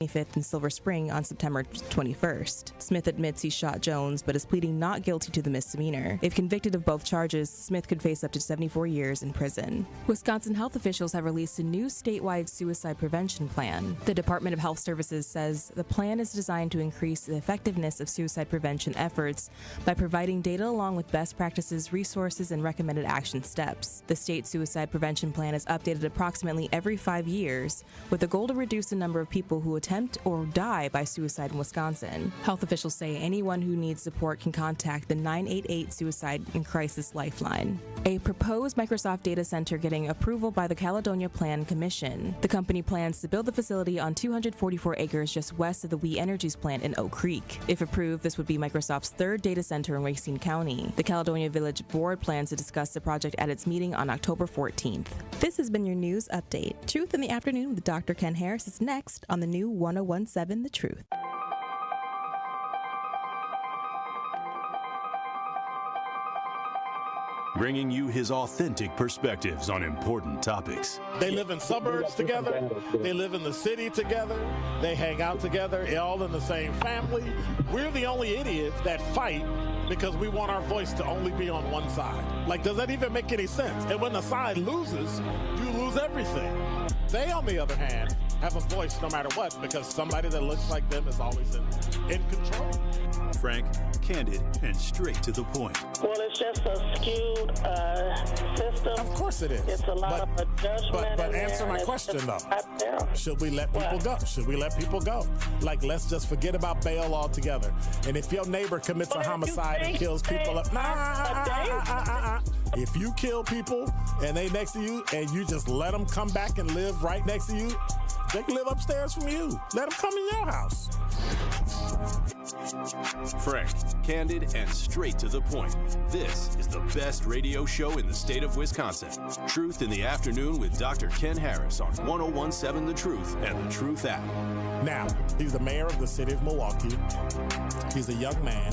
25th in Silver Spring on September 21st. Smith admits he shot Jones, but is pleading not guilty to the misdemeanor. If convicted of both charges, Smith could face up to 74 years in prison. Wisconsin health officials have released a new statewide suicide prevention plan. The Department of Health Services says the plan is designed to increase the effectiveness of suicide prevention efforts by providing data along with best practices, resources, and recommended action steps. The state suicide prevention plan is updated approximately every 5 years, with the goal to reduce the number of people who attempt or die by suicide in Wisconsin. Health officials say anyone who needs support can contact the 988 Suicide and Crisis Lifeline. A proposed Microsoft data center getting approval by the Caledonia Plan Commission. The company plans to build the facility on 244 acres just west of the We Energies plant in Oak Creek. If approved, this would be Microsoft's third data center in Racine County. The Caledonia Village Board plans to discuss the project at its meeting on October 14th. This has been your news update. Truth in the Afternoon with Dr. Ken Harris is next on the new 1017 The Truth. Bringing you his authentic perspectives on important topics. They live in suburbs together. They live in the city together. They hang out together, all in the same family. We're the only idiots that fight because we want our voice to only be on one side. Like, does that even make any sense? And when the side loses, you lose everything. They, on the other hand, have a voice no matter what, because somebody that looks like them is always in control. Frank, candid, and straight to the point. Well, it's just a skewed system. Of course it is. It's a lot of judgment. But answer my question, though. Should we let people go? Should we let people go? Like, let's just forget about bail altogether. And if your neighbor commits a homicide and kills people, if you kill people and they next to you and you just let them come back and live right next to you, they can live upstairs from you. Let them come in your house. Frank, candid, and straight to the point. This is the best radio show in the state of Wisconsin. Truth in the Afternoon with Dr. Ken Harris on 1017 The Truth and The Truth app. Now, he's the mayor of the city of Milwaukee. He's a young man.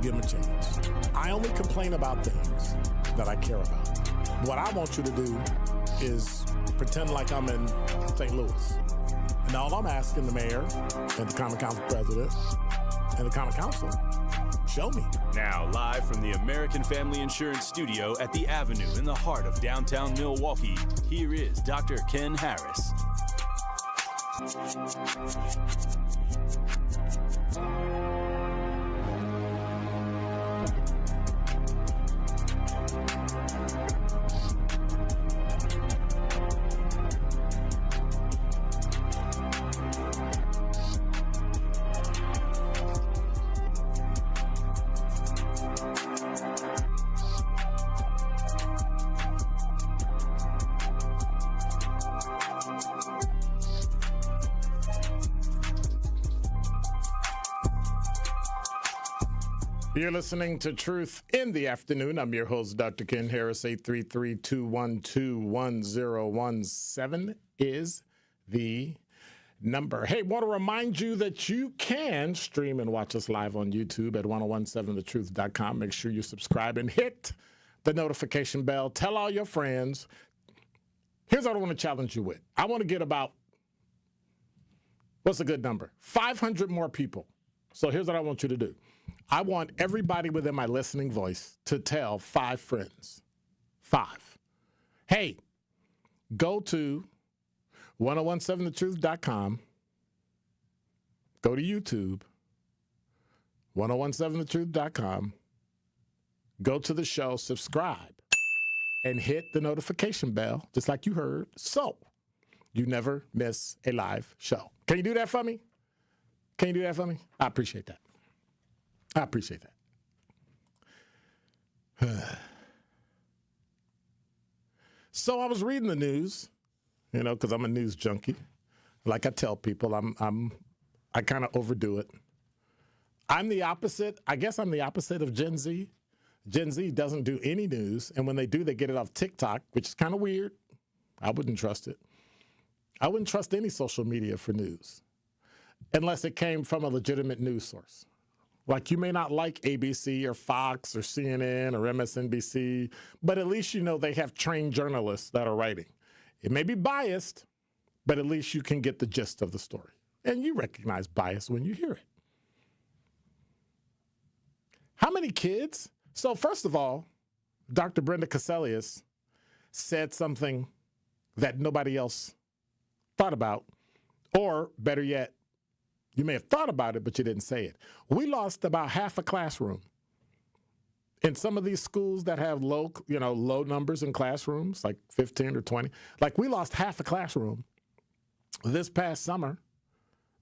Give him a chance. I only complain about things that I care about. What I want you to do is pretend like I'm in St. Louis. And all I'm asking the mayor and the Common Council president and the Common Council, show me. Now, live from the American Family Insurance Studio at the Avenue in the heart of downtown Milwaukee, here is Dr. Ken Harris. You're listening to Truth in the Afternoon. I'm your host, Dr. Ken Harris. 833-212-1017 is the number. Hey, want to remind you that you can stream and watch us live on YouTube at 1017thetruth.com. Make sure you subscribe and hit the notification bell. Tell all your friends. Here's what I want to challenge you with. I want to get about, what's a good number? 500 more people. So here's what I want you to do. I want everybody within my listening voice to tell 5 friends. 5. Hey, go to 1017thetruth.com. Go to YouTube, 1017thetruth.com. Go to the show, subscribe, and hit the notification bell, just like you heard, so you never miss a live show. Can you do that for me? Can you do that for me? I appreciate that. I appreciate that. So I was reading the news, because I'm a news junkie. Like I tell people, I kind of overdo it. I'm the opposite. I guess I'm the opposite of Gen Z. Gen Z doesn't do any news, and when they do, they get it off TikTok, which is kind of weird. I wouldn't trust it. I wouldn't trust any social media for news unless it came from a legitimate news source. Like, you may not like ABC or Fox or CNN or MSNBC, but at least you know they have trained journalists that are writing. It may be biased, but at least you can get the gist of the story. And you recognize bias when you hear it. How many kids? So first of all, Dr. Brenda Cassellius said something that nobody else thought about, or better yet, you may have thought about it, but you didn't say it. We lost about half a classroom. In some of these schools that have low numbers in classrooms, like 15 or 20, like we lost half a classroom this past summer,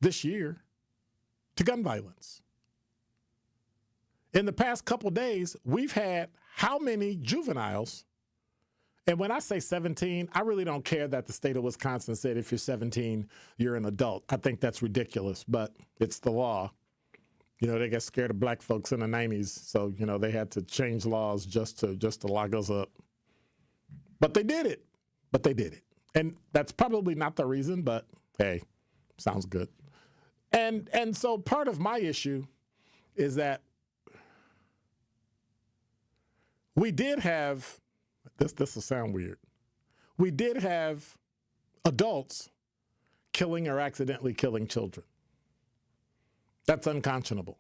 this year, to gun violence. In the past couple days, we've had how many juveniles? And when I say 17, I really don't care that the state of Wisconsin said if you're 17, you're an adult. I think that's ridiculous, but it's the law. They got scared of black folks in the 90s, so, they had to change laws just to lock us up. But they did it. And that's probably not the reason, but hey, sounds good. And so part of my issue is that we did have, this will sound weird, we did have adults killing or accidentally killing children. That's unconscionable.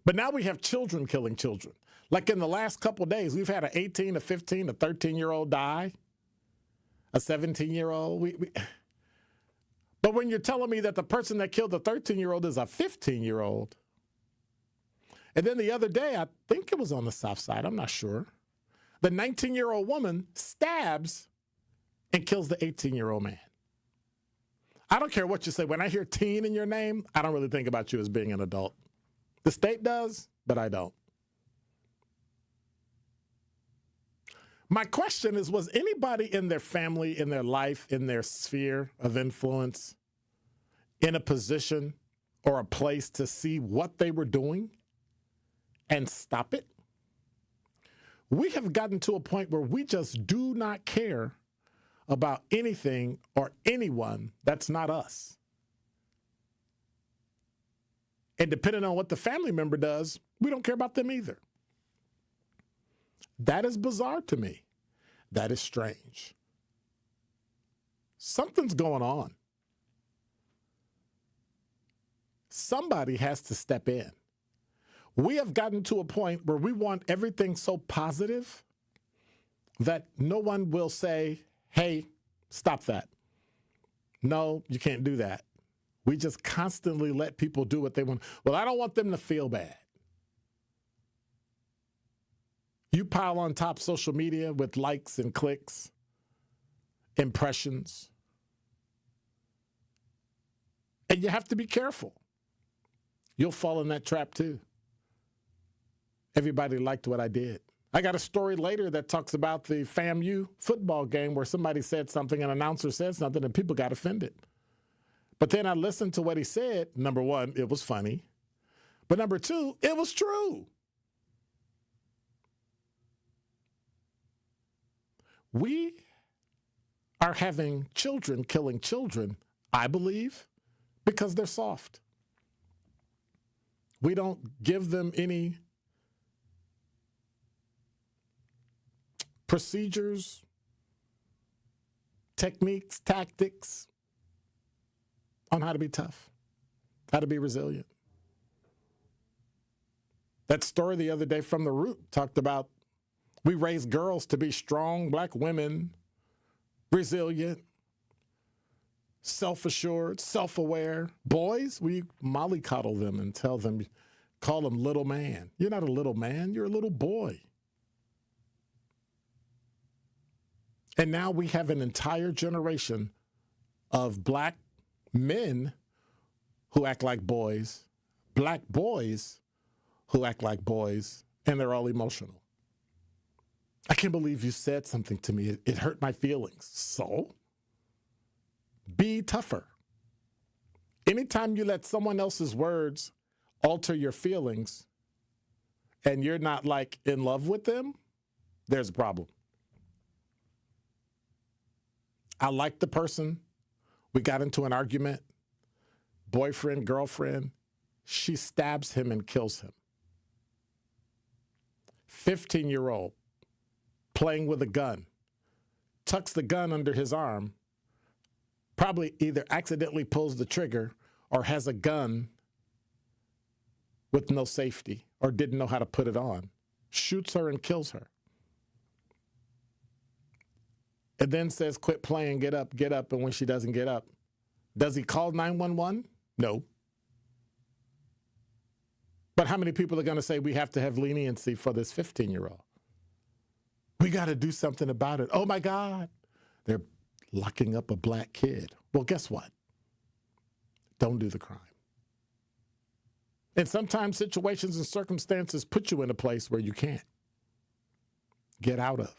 But now we have children killing children. Like in the last couple of days, we've had an 18, a 15, a 13-year-old die, a 17-year-old. But when you're telling me that the person that killed the 13-year-old is a 15-year-old, and then the other day, I think it was on the South Side, I'm not sure, the 19-year-old woman stabs and kills the 18-year-old man. I don't care what you say. When I hear teen in your name, I don't really think about you as being an adult. The state does, but I don't. My question is, was anybody in their family, in their life, in their sphere of influence, in a position or a place to see what they were doing and stop it? We have gotten to a point where we just do not care about anything or anyone that's not us. And depending on what the family member does, we don't care about them either. That is bizarre to me. That is strange. Something's going on. Somebody has to step in. We have gotten to a point where we want everything so positive that no one will say, hey, stop that. No, you can't do that. We just constantly let people do what they want. Well, I don't want them to feel bad. You pile on top social media with likes and clicks, impressions, and you have to be careful. You'll fall in that trap too. Everybody liked what I did. I got a story later that talks about the FAMU football game where somebody said something, an announcer said something, and people got offended. But then I listened to what he said. Number one, it was funny. But number two, it was true. We are having children killing children, I believe, because they're soft. We don't give them any procedures, techniques, tactics on how to be tough, how to be resilient. That story the other day from The Root talked about we raise girls to be strong black women, resilient, self-assured, self-aware. Boys, we mollycoddle them and tell them, call them little man. You're not a little man, you're a little boy. And now we have an entire generation of black men who act like boys, black boys who act like boys, and they're all emotional. I can't believe you said something to me. It hurt my feelings. So, be tougher. Anytime you let someone else's words alter your feelings and you're not like in love with them, there's a problem. I like the person. We got into an argument. Boyfriend, girlfriend. She stabs him and kills him. 15-year-old playing with a gun. Tucks the gun under his arm. probably either accidentally pulls the trigger or has a gun with no safety or didn't know how to put it on, shoots her and kills her. And then says, quit playing, get up. And when she doesn't get up, does he call 911? No. But how many people are going to say we have to have leniency for this 15-year-old? We got to do something about it. Oh, my God. They're locking up a black kid. Well, guess what? Don't do the crime. And sometimes situations and circumstances put you in a place where you can't get out of.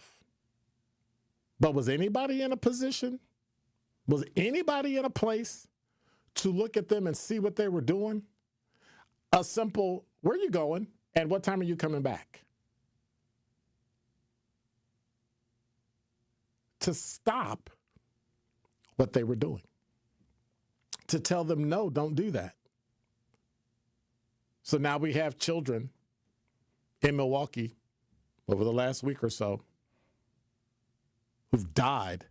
But was anybody in a position? Was anybody in a place to look at them and see what they were doing? A simple, where are you going and what time are you coming back? To stop what they were doing. To tell them, no, don't do that. So now we have children in Milwaukee over the last week or so who've died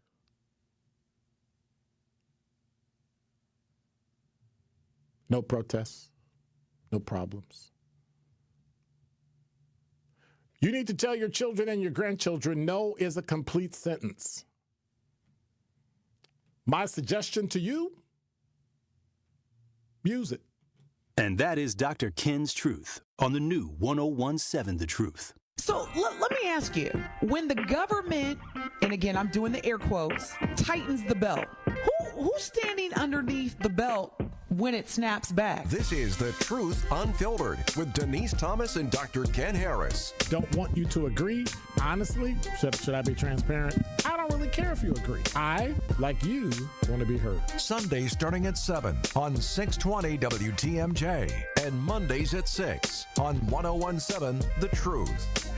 no protests, no problems. You need to tell your children and your grandchildren no is a complete sentence. My suggestion to you, use it. And that is Dr. Ken's Truth on the new 1017 The Truth. So let me ask you, when the government, and again, I'm doing the air quotes, tightens the belt, who's standing underneath the belt when it snaps back? This is The Truth Unfiltered with Denise Thomas and Dr. Ken Harris. Don't want you to agree. Honestly, should I be transparent? I don't really care if you agree. I, like you, want to be heard. Sundays starting at 7 on 620 WTMJ and Mondays at 6 on 1017 The Truth.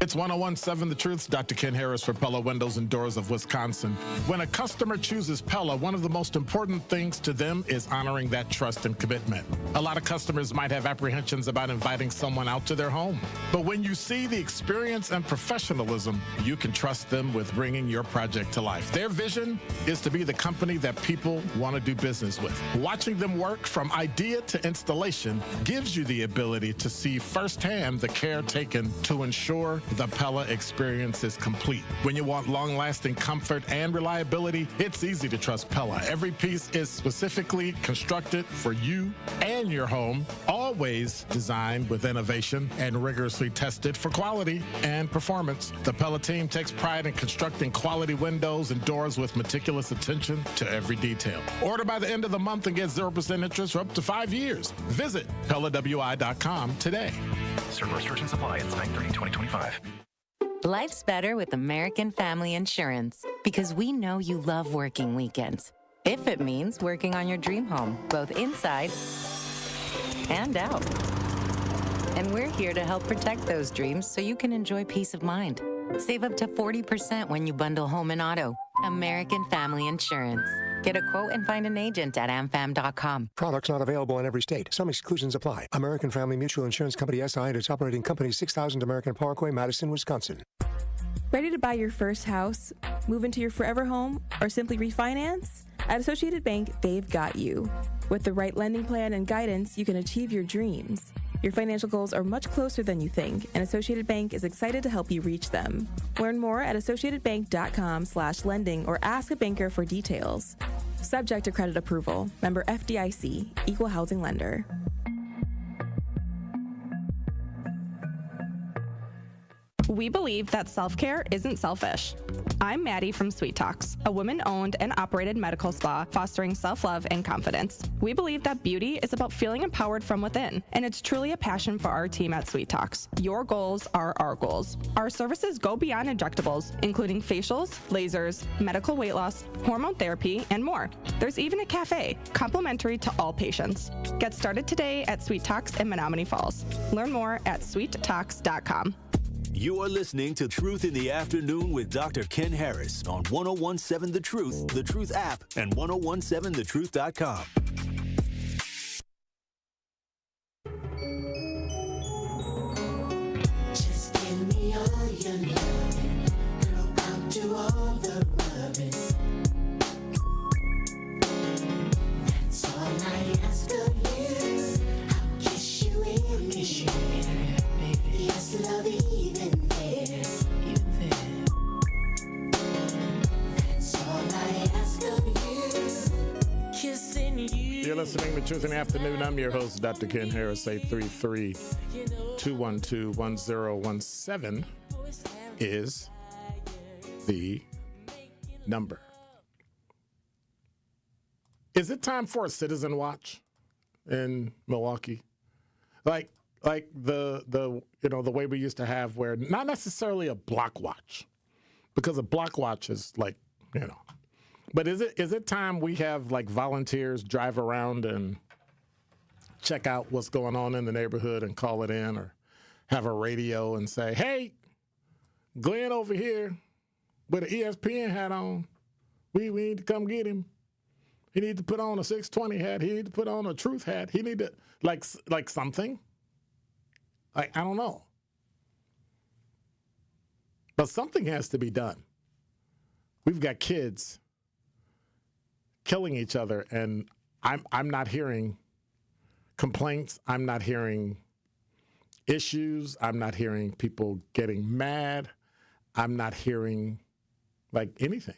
It's 1017 The Truth. Dr. Ken Harris for Pella Windows and Doors of Wisconsin. When a customer chooses Pella, one of the most important things to them is honoring that trust and commitment. A lot of customers might have apprehensions about inviting someone out to their home. But when you see the experience and professionalism, you can trust them with bringing your project to life. Their vision is to be the company that people want to do business with. Watching them work from idea to installation gives you the ability to see firsthand the care taken to ensure the Pella experience is complete. When you want long-lasting comfort and reliability, it's easy to trust Pella. Every piece is specifically constructed for you and your home, always designed with innovation and rigorously tested for quality and performance. The Pella team takes pride in constructing quality windows and doors with meticulous attention to every detail. Order by the end of the month and get 0% interest for up to 5 years. Visit PellaWI.com today. Certain restrictions apply. It's 9/30/2025. Life's better with American Family Insurance because we know you love working weekends. If it means working on your dream home, both inside and out. And we're here to help protect those dreams so you can enjoy peace of mind. Save up to 40% when you bundle home and auto. American Family Insurance. Get a quote and find an agent at amfam.com. Products not available in every state. Some exclusions apply. American Family Mutual Insurance Company SI and its operating company 6000 American Parkway, Madison, Wisconsin. Ready to buy your first house, move into your forever home, or simply refinance? At Associated Bank, they've got you. With the right lending plan and guidance, you can achieve your dreams. Your financial goals are much closer than you think, and Associated Bank is excited to help you reach them. Learn more at associatedbank.com/lending or ask a banker for details. Subject to credit approval. Member FDIC, Equal Housing Lender. We believe that self-care isn't selfish. I'm Maddie from Sweet Talks, a woman-owned and operated medical spa fostering self-love and confidence. We believe that beauty is about feeling empowered from within, and it's truly a passion for our team at Sweet Talks. Your goals are our goals. Our services go beyond injectables, including facials, lasers, medical weight loss, hormone therapy, and more. There's even a cafe, complimentary to all patients. Get started today at Sweet Talks in Menominee Falls. Learn more at sweettalks.com. You are listening to Truth in the Afternoon with Dr. Ken Harris on 1017 The Truth app, and 1017thetruth.com. Just give me all your loving. Girl, I'll do all the rubbing. You're listening to Truth in the Afternoon. I'm your host, Dr. Ken Harris. 833-212-1017 is the number. Is it time for a citizen watch in Milwaukee? Like the way we used to have, where not necessarily a block watch, because a block watch is like, but is it time we have like volunteers drive around and check out what's going on in the neighborhood and call it in, or have a radio and say, hey, Glenn over here with an ESPN hat on, we need to come get him. He need to put on a 620 hat. He need to put on a truth hat. He need to like something. I don't know. But something has to be done. We've got kids killing each other, and I'm not hearing complaints. I'm not hearing issues. I'm not hearing people getting mad. I'm not hearing like anything.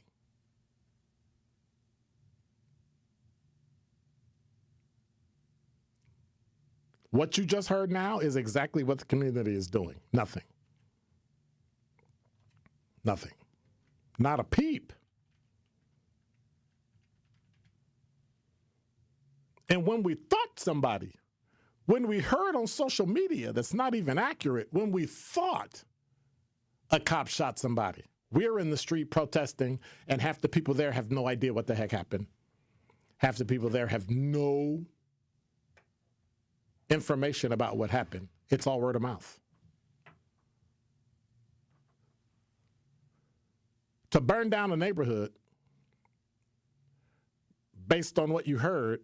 What you just heard now is exactly what the community is doing. Nothing. Nothing. Not a peep. And when we heard on social media that's not even accurate, when we thought a cop shot somebody, we're in the street protesting, and half the people there have no idea what the heck happened. Half the people there have no information about what happened. It's all word of mouth. To burn down a neighborhood based on what you heard,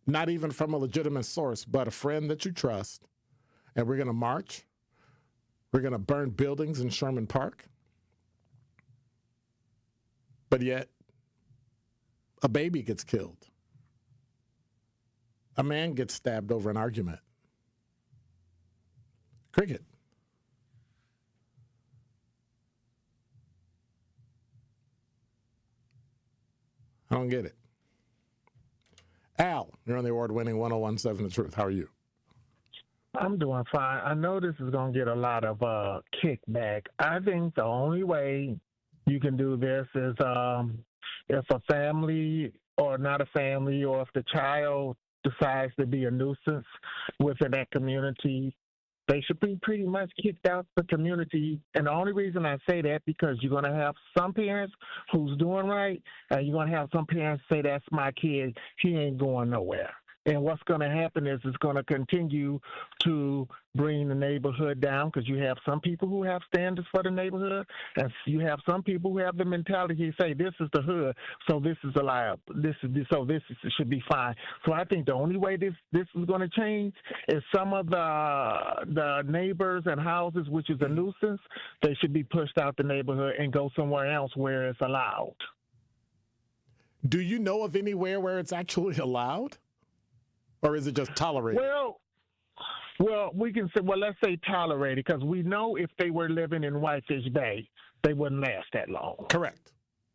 not even from a legitimate source, but a friend that you trust, and we're going to march, we're going to burn buildings in Sherman Park, but yet a baby gets killed. A man gets stabbed over an argument. Cricket. I don't get it. Al, you're on the award-winning 1017 The Truth. How are you? I'm doing fine. I know this is going to get a lot of kickback. I think the only way you can do this is if a family, or not a family, or if the child decides to be a nuisance within that community, they should be pretty much kicked out the community. And the only reason I say that, because you're going to have some parents who's doing right, and you're going to have some parents say, that's my kid, he ain't going nowhere. And what's going to happen is it's going to continue to bring the neighborhood down, because you have some people who have standards for the neighborhood, and you have some people who have the mentality to say, this is the hood, so this is allowed. This should be fine. So I think the only way this is going to change is some of the neighbors and houses, which is a nuisance, they should be pushed out the neighborhood and go somewhere else where it's allowed. Do you know of anywhere where it's actually allowed? Or is it just tolerated? Well, we can say, let's say tolerated, because we know if they were living in Whitefish Bay, they wouldn't last that long. Correct.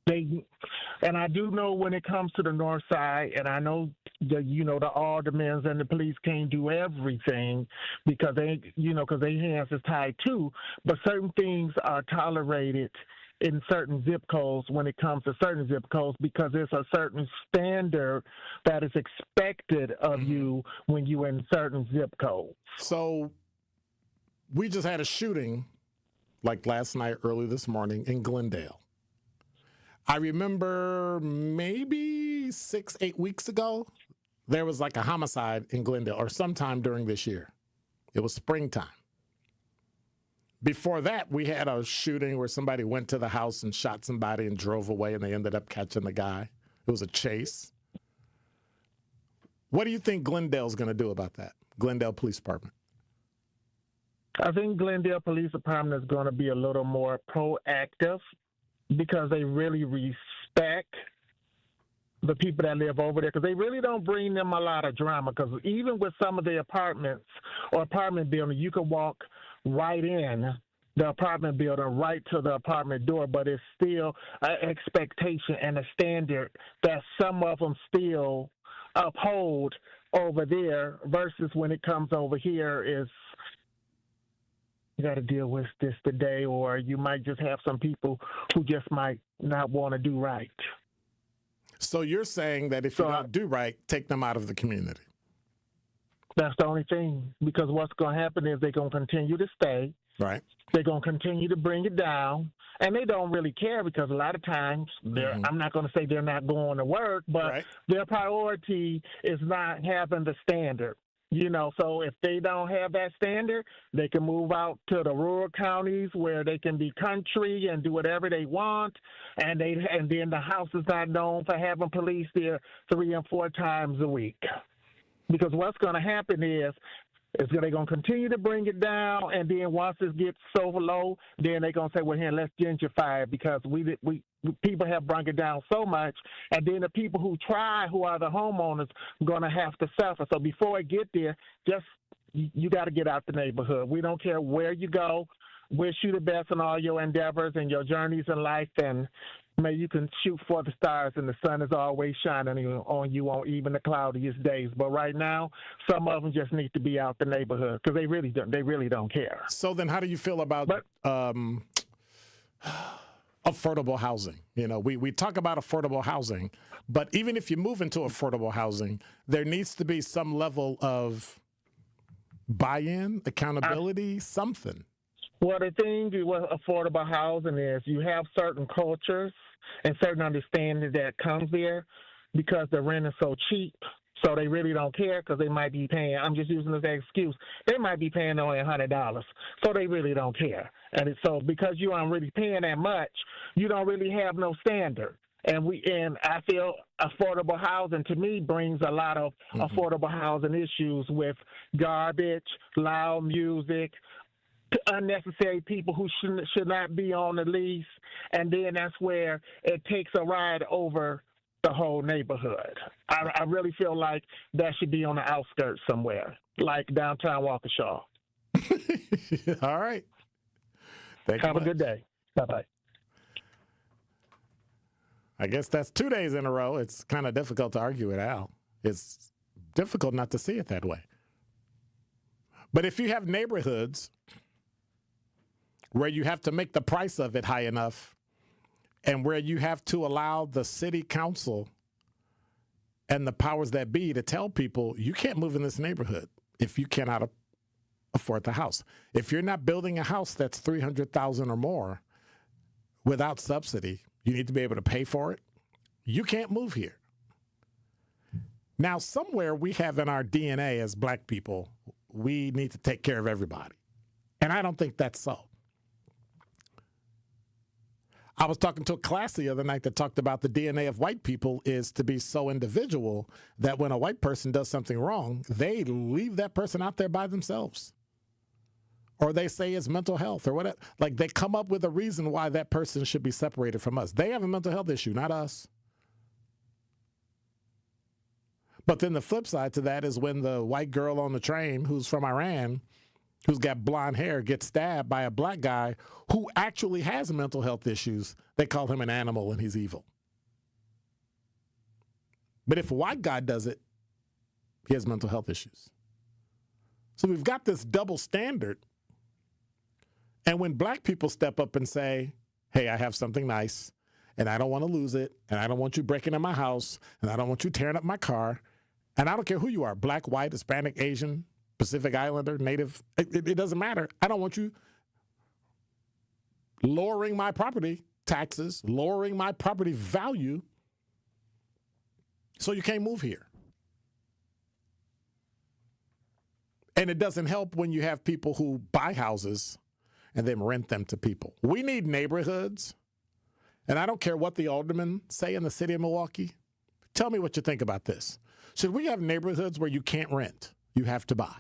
And I do know when it comes to the north side, and I know the aldermen and the police can't do everything because because their hands is tied too. But certain things are tolerated in certain zip codes when it comes to certain zip codes, because there's a certain standard that is expected of you when you're in certain zip codes. So we just had a shooting like last night, early this morning in Glendale. I remember maybe 6-8 weeks ago, there was like a homicide in Glendale, or sometime during this year. It was springtime. Before that, we had a shooting where somebody went to the house and shot somebody and drove away, and they ended up catching the guy. It was a chase. What do you think Glendale's going to do about that? Glendale Police Department. I think Glendale Police Department is going to be a little more proactive, because they really respect the people that live over there, because they really don't bring them a lot of drama. Because even with some of the apartments or apartment buildings, you can walk right in the apartment building, right to the apartment door, but it's still an expectation and a standard that some of them still uphold over there versus when it comes over here is you got to deal with this today, or you might just have some people who just might not want to do right. So you're saying that if you don't do right, take them out of the community. That's the only thing, because what's going to happen is they're going to continue to stay. Right. They're going to continue to bring it down, and they don't really care because a lot of times I'm not going to say they're not going to work, but their priority is not having the standard. You know, so if they don't have that standard, they can move out to the rural counties where they can be country and do whatever they want, and then the house is not known for having police there 3 and 4 times a week. Because what's going to happen is they're going to continue to bring it down, and then once it gets so low, then they're going to say, well, here, let's gentrify it because people have brought it down so much, and then the people who try, who are the homeowners, are going to have to suffer. So before it get there, you got to get out the neighborhood. We don't care where you go. Wish you the best in all your endeavors and your journeys in life, and may you can shoot for the stars, and the sun is always shining on you on even the cloudiest days. But right now, some of them just need to be out the neighborhood because they really don't care. So then, how do you feel about affordable housing? You know, we talk about affordable housing, but even if you move into affordable housing, there needs to be some level of buy-in, accountability, something. Well, the thing with affordable housing is you have certain cultures and certain understanding that comes there because the rent is so cheap. So they really don't care because they might be paying, I'm just using this as an excuse, they might be paying only $100. So they really don't care. And so because you aren't really paying that much, you don't really have no standard. And I feel affordable housing to me brings a lot of affordable housing issues with garbage, loud music, unnecessary people who should not be on the lease, and then that's where it takes a ride over the whole neighborhood. I really feel like that should be on the outskirts somewhere, like downtown Waukesha. All right. Have a good day. Bye-bye. I guess that's 2 days in a row. It's kind of difficult to argue with Al. It's difficult not to see it that way. But if you have neighborhoods where you have to make the price of it high enough and where you have to allow the city council and the powers that be to tell people you can't move in this neighborhood if you cannot afford the house. If you're not building a house that's $300,000 or more without subsidy, you need to be able to pay for it. You can't move here. Now, somewhere we have in our DNA as black people, we need to take care of everybody. And I don't think that's so. I was talking to a class the other night that talked about the DNA of white people is to be so individual that when a white person does something wrong, they leave that person out there by themselves. Or they say it's mental health or whatever. Like they come up with a reason why that person should be separated from us. They have a mental health issue, not us. But then the flip side to that is when the white girl on the train who's from Iran, who's got blonde hair, gets stabbed by a black guy who actually has mental health issues. They call him an animal and he's evil. But if a white guy does it, he has mental health issues. So we've got this double standard. And when black people step up and say, hey, I have something nice and I don't want to lose it, and I don't want you breaking in my house, and I don't want you tearing up my car, and I don't care who you are, black, white, Hispanic, Asian, Pacific Islander, Native, it doesn't matter. I don't want you lowering my property taxes, lowering my property value, so you can't move here. And it doesn't help when you have people who buy houses and then rent them to people. We need neighborhoods, and I don't care what the aldermen say in the city of Milwaukee. Tell me what you think about this. Should we have neighborhoods where you can't rent? You have to buy.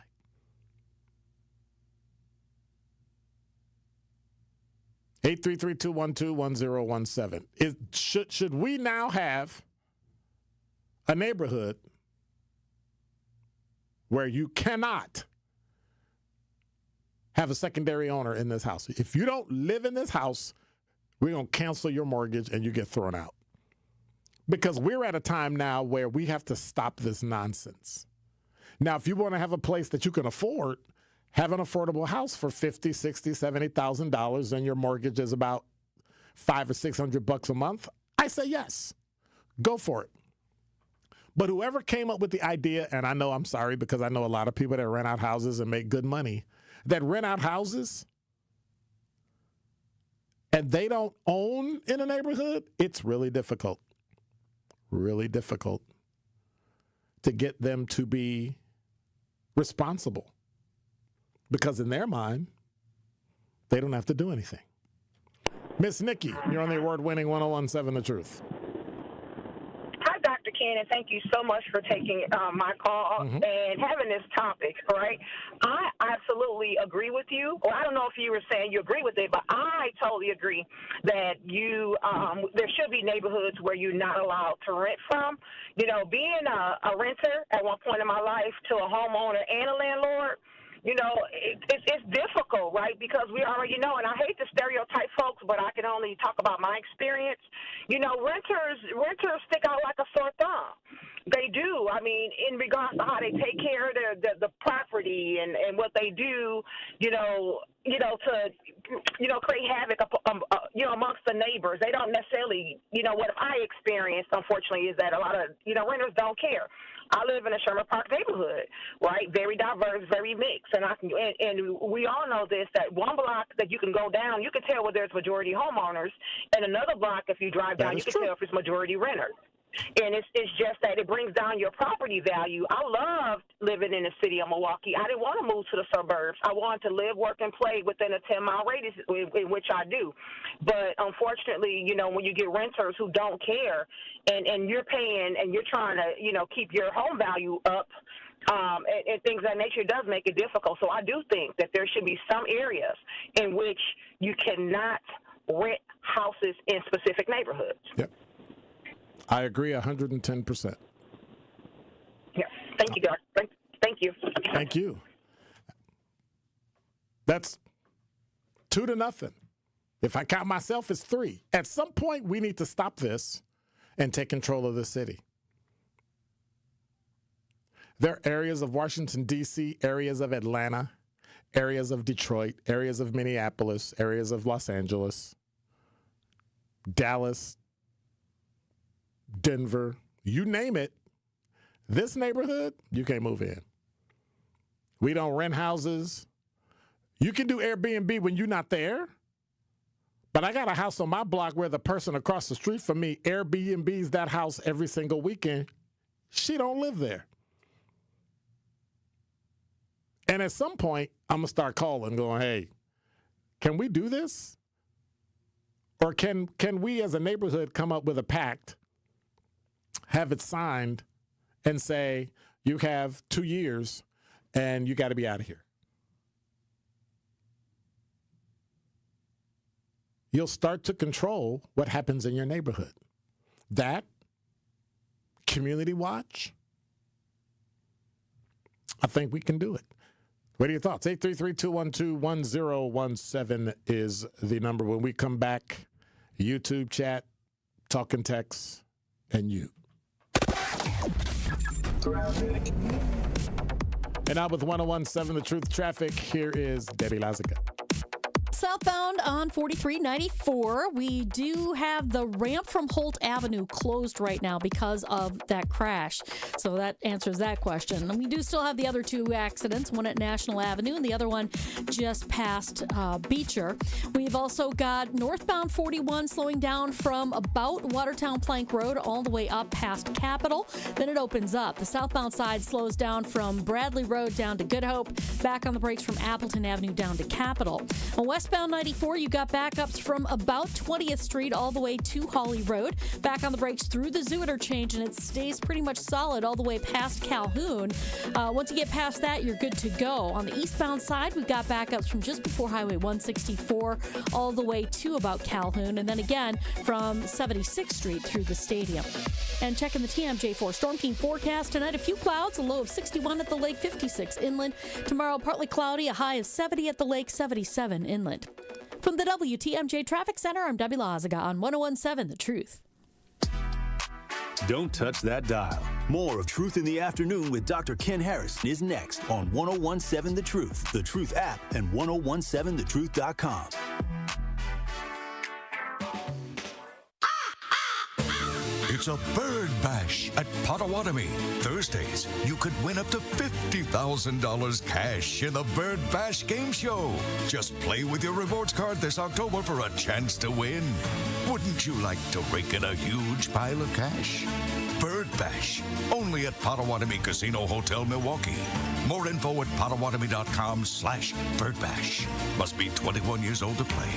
Eight 833-212-1017. Should we now have a neighborhood where you cannot have a secondary owner in this house? If you don't live in this house, we're going to cancel your mortgage and you get thrown out. Because we're at a time now where we have to stop this nonsense. Now, if you want to have a place that you can afford, have an affordable house for $50,000, $60,000, $70,000, and your mortgage is about $500 or $600 a month, I say yes. Go for it. But whoever came up with the idea, and I know I'm sorry because I know a lot of people that rent out houses and make good money, that rent out houses and they don't own in a neighborhood, it's really difficult to get them to be responsible. Because in their mind, they don't have to do anything. Miss Nikki, you're on the award-winning 101.7 The Truth. Hi, Dr. Ken, and thank you so much for taking my call and having this topic, right? I absolutely agree with you. Well, I don't know if you were saying you agree with it, but I totally agree that there should be neighborhoods where you're not allowed to rent from. You know, being a renter at one point in my life to a homeowner and a landlord, you know, it's difficult, right? Because we already know, and I hate to stereotype folks, but I can only talk about my experience. You know, renters stick out like a sore thumb. They do. I mean, in regards to how they take care of the property and what they do, to create havoc, amongst the neighbors. They don't necessarily, what I experienced, unfortunately, is that a lot of, renters don't care. I live in a Sherman Park neighborhood, right? Very diverse, very mixed. And we all know this, that one block that you can go down, you can tell where there's majority homeowners. And another block, if you drive down, you can tell if it's majority renters. And it's just that it brings down your property value. I loved living in the city of Milwaukee. I didn't want to move to the suburbs. I wanted to live, work, and play within a 10-mile radius, in which I do. But unfortunately, when you get renters who don't care and you're paying and you're trying to, keep your home value up, and things of that nature, does make it difficult. So I do think that there should be some areas in which you cannot rent houses in specific neighborhoods. Yep. I agree 110%. Yeah. Thank you, Doc. Thank you. Thank you. That's 2-0. If I count myself, it's 3. At some point, we need to stop this and take control of the city. There are areas of Washington, D.C., areas of Atlanta, areas of Detroit, areas of Minneapolis, areas of Los Angeles, Dallas, Denver, you name it, this neighborhood, you can't move in. We don't rent houses. You can do Airbnb when you're not there. But I got a house on my block where the person across the street from me Airbnbs that house every single weekend. She don't live there. And at some point, I'm going to start calling, going, hey, can we do this? Or can we as a neighborhood come up with a pact, have it signed, and say, you have 2 years and you got to be out of here? You'll start to control what happens in your neighborhood. That, community watch, I think we can do it. What are your thoughts? 833-212-1017 is the number. When we come back, YouTube chat, talking text, and you. And now with 101.7 The Truth Traffic, here is Debbie Lazica. Southbound on 4394, we do have the ramp from Holt Avenue closed right now because of that crash. So that answers that question. And we do still have the other 2 accidents, one at National Avenue and the other one just past Beecher. We've also got northbound 41 slowing down from about Watertown Plank Road all the way up past Capitol. Then it opens up. The southbound side slows down from Bradley Road down to Good Hope, back on the brakes from Appleton Avenue down to Capitol. On westbound 94, you've got backups from about 20th Street all the way to Hawley Road. Back on the brakes through the Zoo interchange, and it stays pretty much solid all the way past Calhoun. Once you get past that, you're good to go. On the eastbound side, we've got backups from just before Highway 164 all the way to about Calhoun, and then again from 76th Street through the stadium. And checking the TMJ4 Storm King forecast tonight, a few clouds, a low of 61 at the lake, 56 inland. Tomorrow, partly cloudy, a high of 70 at the lake, 77 inland. From the WTMJ Traffic Center, I'm Debbie Laziga on 101.7 The Truth. Don't touch that dial. More of Truth in the Afternoon with Dr. Ken Harris is next on 1017 The Truth, The Truth app, and 1017thetruth.com. It's a bird bash at Potawatomi. Thursdays, you could win up to $50,000 cash in the Bird Bash game show. Just play with your rewards card this October for a chance to win. Wouldn't you like to rake in a huge pile of cash? Bird Bash, only at Potawatomi Casino Hotel, Milwaukee. More info at potawatomi.com/birdbash. Must be 21 years old to play.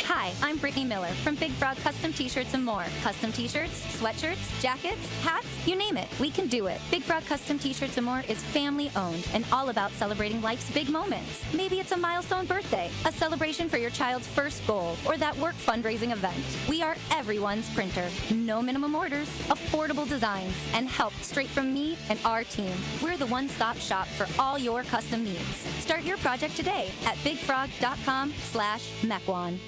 Hi, I'm Brittany Miller from Big Frog Custom T-Shirts and more. Custom T-shirts, sweatshirts, jackets, hats, you name it, we can do it. Big Frog Custom T-Shirts and more is family-owned and all about celebrating life's big moments. Maybe it's a milestone birthday, a celebration for your child's first goal, or that work fundraising event. We are everyone's printer. No minimum orders, affordable designs, and help straight from me and our team. We're the one-stop shop for all your custom needs. Start your project today at bigfrog.com/Mequon.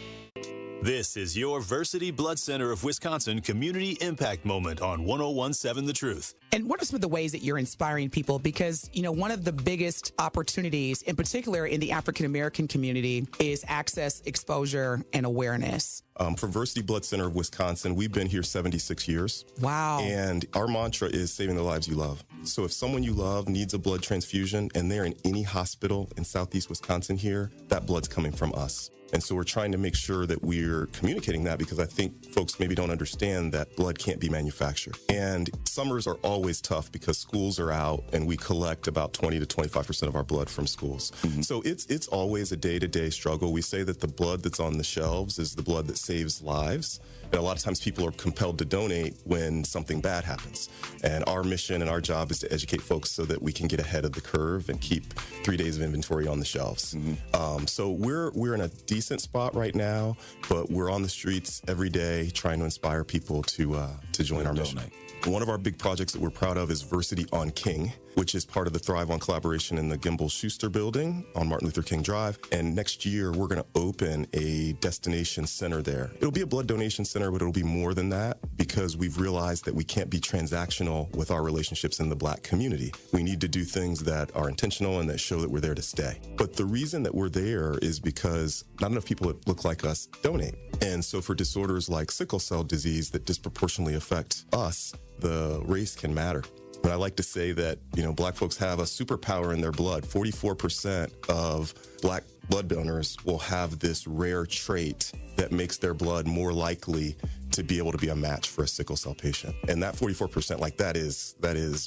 This is your Versity Blood Center of Wisconsin Community Impact Moment on 1017 The Truth. And what are some of the ways that you're inspiring people? Because, you know, one of the biggest opportunities, in particular in the African-American community, is access, exposure, and awareness. For Versity Blood Center of Wisconsin, we've been here 76 years. Wow. And our mantra is saving the lives you love. So if someone you love needs a blood transfusion and they're in any hospital in Southeast Wisconsin here, that blood's coming from us. And so we're trying to make sure that we're communicating that, because I think folks maybe don't understand that blood can't be manufactured. And summers are always tough because schools are out and we collect about 20 to 25% of our blood from schools. Mm-hmm. So it's always a day-to-day struggle. We say that the blood that's on the shelves is the blood that saves lives. And a lot of times people are compelled to donate when something bad happens. And our mission and our job is to educate folks so that we can get ahead of the curve and keep 3 days of inventory on the shelves. Mm-hmm. So we're in a decent spot right now, but we're on the streets every day trying to inspire people to join our mission. One of our big projects that we're proud of is Versity on King, which is part of the Thrive on collaboration in the Gimbel Schuster building on Martin Luther King Drive. And next year, we're going to open a destination center there. It'll be a blood donation center, but it'll be more than that, because we've realized that we can't be transactional with our relationships in the Black community. We need to do things that are intentional and that show that we're there to stay. But the reason that we're there is because not enough people that look like us donate. And so for disorders like sickle cell disease that disproportionately affect us, the race can matter. But I like to say that, you know, Black folks have a superpower in their blood. 44% of Black blood donors will have this rare trait that makes their blood more likely to be able to be a match for a sickle cell patient. And that 44%, like that is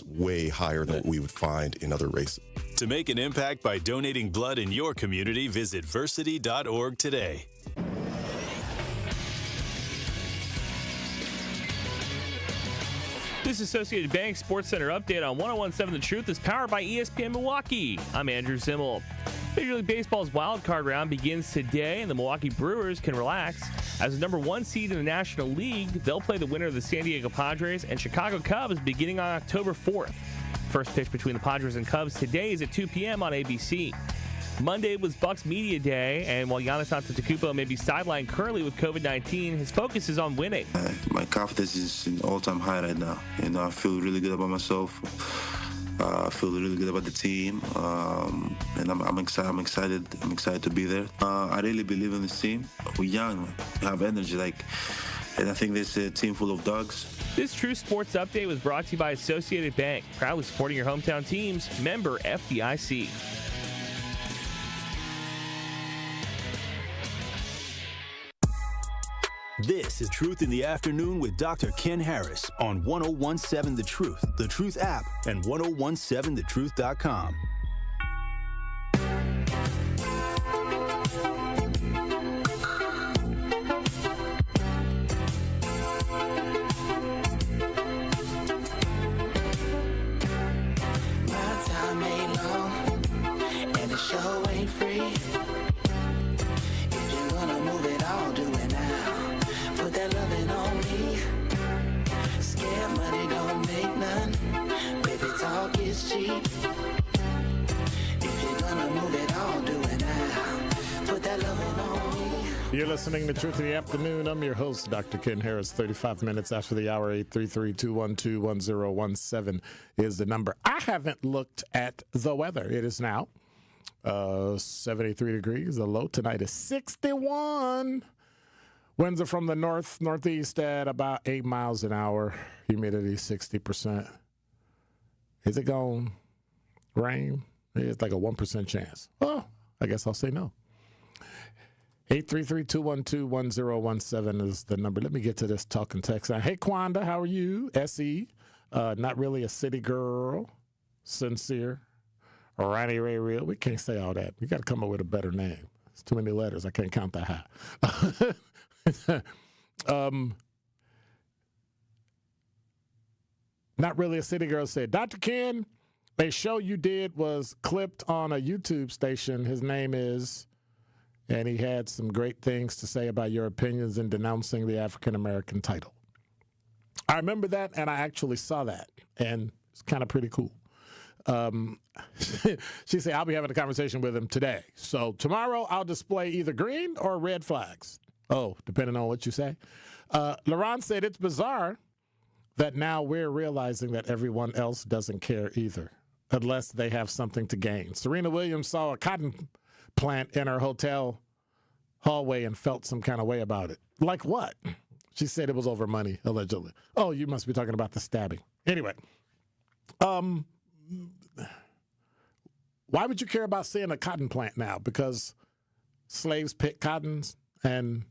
way higher than what we would find in other races. To make an impact by donating blood in your community, visit versity.org today. This Associated Bank Sports Center update on 1017 The Truth is powered by ESPN Milwaukee. I'm Andrew Zimmel. Major League Baseball's wild card round begins today, and the Milwaukee Brewers can relax. As the number one seed in the National League, they'll play the winner of the San Diego Padres and Chicago Cubs beginning on October 4th. First pitch between the Padres and Cubs today is at 2 p.m. on ABC. Monday was Bucks Media Day, and while Giannis Antetokounmpo may be sidelined currently with COVID-19, his focus is on winning. My confidence is in all-time high right now. You know, I feel really good about myself. I feel really good about the team, and I'm excited. I'm excited to be there. I really believe in this team. We're young, we have energy, and I think this is a team full of dogs. This True Sports Update was brought to you by Associated Bank, proudly supporting your hometown teams. Member FDIC. This is Truth in the Afternoon with Dr. Ken Harris on 1017 The Truth app, and 1017thetruth.com. My time ain't long, and the show ain't free. If you're gonna move it, I'll do it now. Put that loving on me. Scared money don't make none. Baby, talk is cheap. If you're gonna move it, I'll do it now. Put that loving on me. You're listening to Truth in the Afternoon. I'm your host, Dr. Ken Harris. 35 minutes after the hour, 833-212-1017 is the number. I haven't looked at the weather. It is now 73 degrees. The low tonight is 61. Winds are from the northeast at about 8 miles an hour. Humidity 60%. Is it going to rain? It's like a 1% chance. Oh, I guess I'll say no. 833-212-1017 is the number. Let me get to this talking text. Hey, Quanda, how are you? S.E., not really a city girl. Sincere. Ronnie Ray Real. We can't say all that. We got to come up with a better name. It's too many letters. I can't count that high. Not really a city girl said, Dr. Ken, a show you did was clipped on a YouTube station. His name is... And he had some great things to say about your opinions in denouncing the African-American title. I remember that, and I actually saw that, and it's kind of pretty cool. She said, I'll be having a conversation with him today. So tomorrow I'll display either green or red flags. Oh, depending on what you say. Laurent said, it's bizarre that now we're realizing that everyone else doesn't care either, unless they have something to gain. Serena Williams saw a cotton plant in her hotel hallway and felt some kind of way about it. Like what? She said it was over money, allegedly. Oh, you must be talking about the stabbing. Anyway, why would you care about seeing a cotton plant now? Because slaves picked cottons and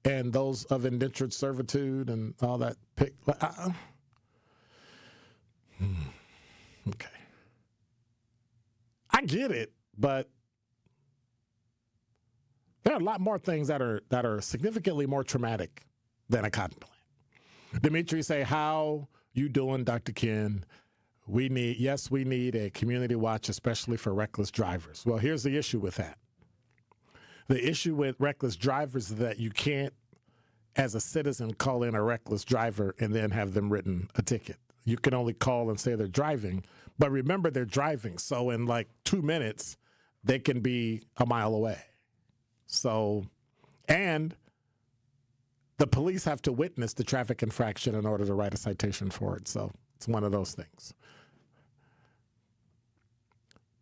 those of indentured servitude and all that picked. Okay. I get it, but there are a lot more things that are significantly more traumatic than a cotton plant. Dimitri say, how you doing, Dr. Ken? We need a community watch, especially for reckless drivers. Well, here's the issue with that. The issue with reckless drivers is that you can't, as a citizen, call in a reckless driver and then have them written a ticket. You can only call and say they're driving, but remember they're driving. So in like 2 minutes, they can be a mile away. So, and the police have to witness the traffic infraction in order to write a citation for it. So it's one of those things.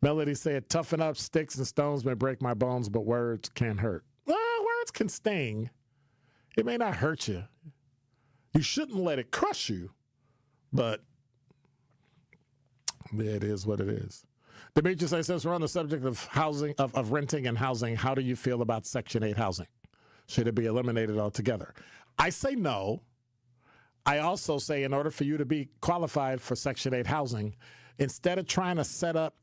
Melody said, toughen up, sticks and stones may break my bones, but words can't hurt. Well, words can sting. It may not hurt you. You shouldn't let it crush you, but it is what it is. Demetrius says, we're on the subject of housing, of renting and housing. How do you feel about Section 8 housing? Should it be eliminated altogether? I say no. I also say in order for you to be qualified for Section 8 housing, instead of trying to set up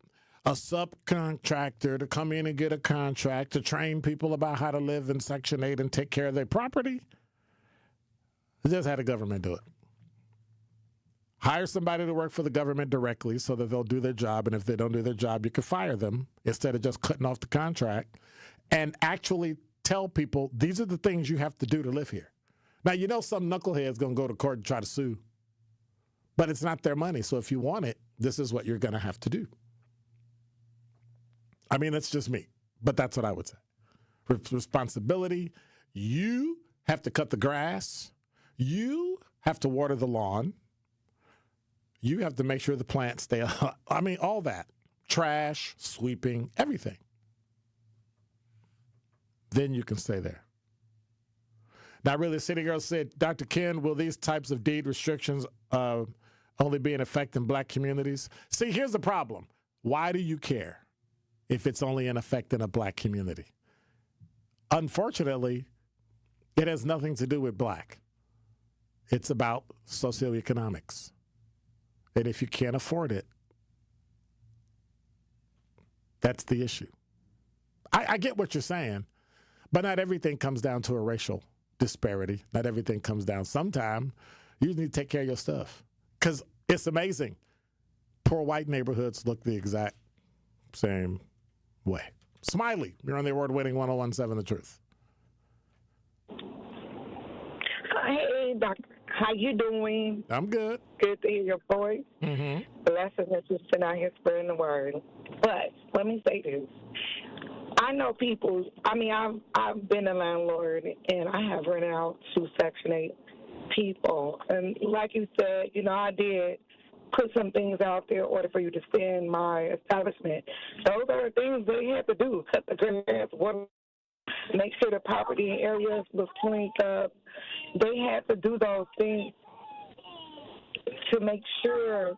a subcontractor to come in and get a contract to train people about how to live in Section 8 and take care of their property, just have the government do it. Hire somebody to work for the government directly so that they'll do their job, and if they don't do their job, you can fire them instead of just cutting off the contract, and actually tell people these are the things you have to do to live here. Now, you know some knucklehead's going to go to court and try to sue, but it's not their money, so if you want it, this is what you're going to have to do. I mean, that's just me, but that's what I would say. Responsibility, you have to cut the grass, you have to water the lawn, you have to make sure the plants stay up. I mean, all that. Trash, sweeping, everything. Then you can stay there. Now, really, City Girl said, Dr. Ken, will these types of deed restrictions only be in effect in black communities? See, here's the problem. Why do you care if it's only in effect in a black community? Unfortunately, it has nothing to do with black. It's about socioeconomics. And if you can't afford it, that's the issue. I get what you're saying, but not everything comes down to a racial disparity. Not everything comes down. Sometimes you just need to take care of your stuff because it's amazing. Poor white neighborhoods look the exact same way. Smiley, you're on the award-winning 1017 The Truth. Hey, Doctor. How you doing? I'm good. Good to hear your voice. Mm-hmm. Blessing that you've been out here spreading the word. But let me say this. I know people. I mean, I've been a landlord, and I have rented out to Section 8 people. And like you said, you know, I did put some things out there in order for you to stay in my establishment. Those are the things they had to do: cut the grass, water, make sure the property areas was cleaned up. They had to do those things to make sure.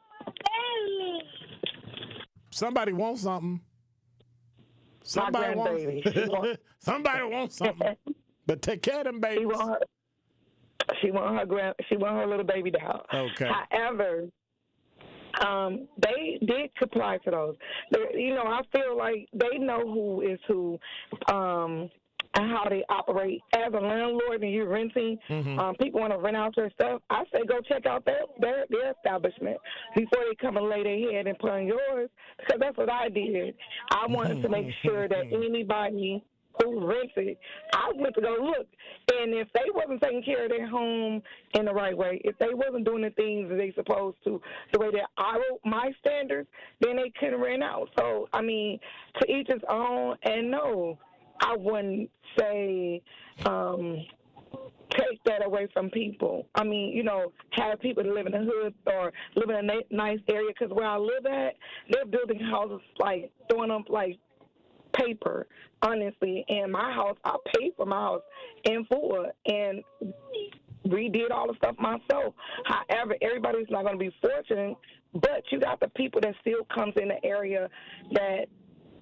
Somebody wants something. Somebody wants something. But take care of them babies. She want her little baby doll. Okay. However, they did comply to those. You know, I feel like they know who is who, and how they operate. As a landlord and you're renting, people want to rent out their stuff. I say go check out their establishment before they come and lay their head and put on yours, because that's what I did. I wanted to make sure that anybody who rented, I went to go look. And if they wasn't taking care of their home in the right way, if they wasn't doing the things that they supposed to, the way that I wrote my standards, then they couldn't rent out. So, I mean, to each his own. And no, I wouldn't say take that away from people. I mean, you know, have people that live in the hood or live in a nice area, because where I live at, they're building houses, like, throwing up, like, paper, honestly. And my house, I paid for my house in full and redid all the stuff myself. However, everybody's not going to be fortunate, but you got the people that still comes in the area that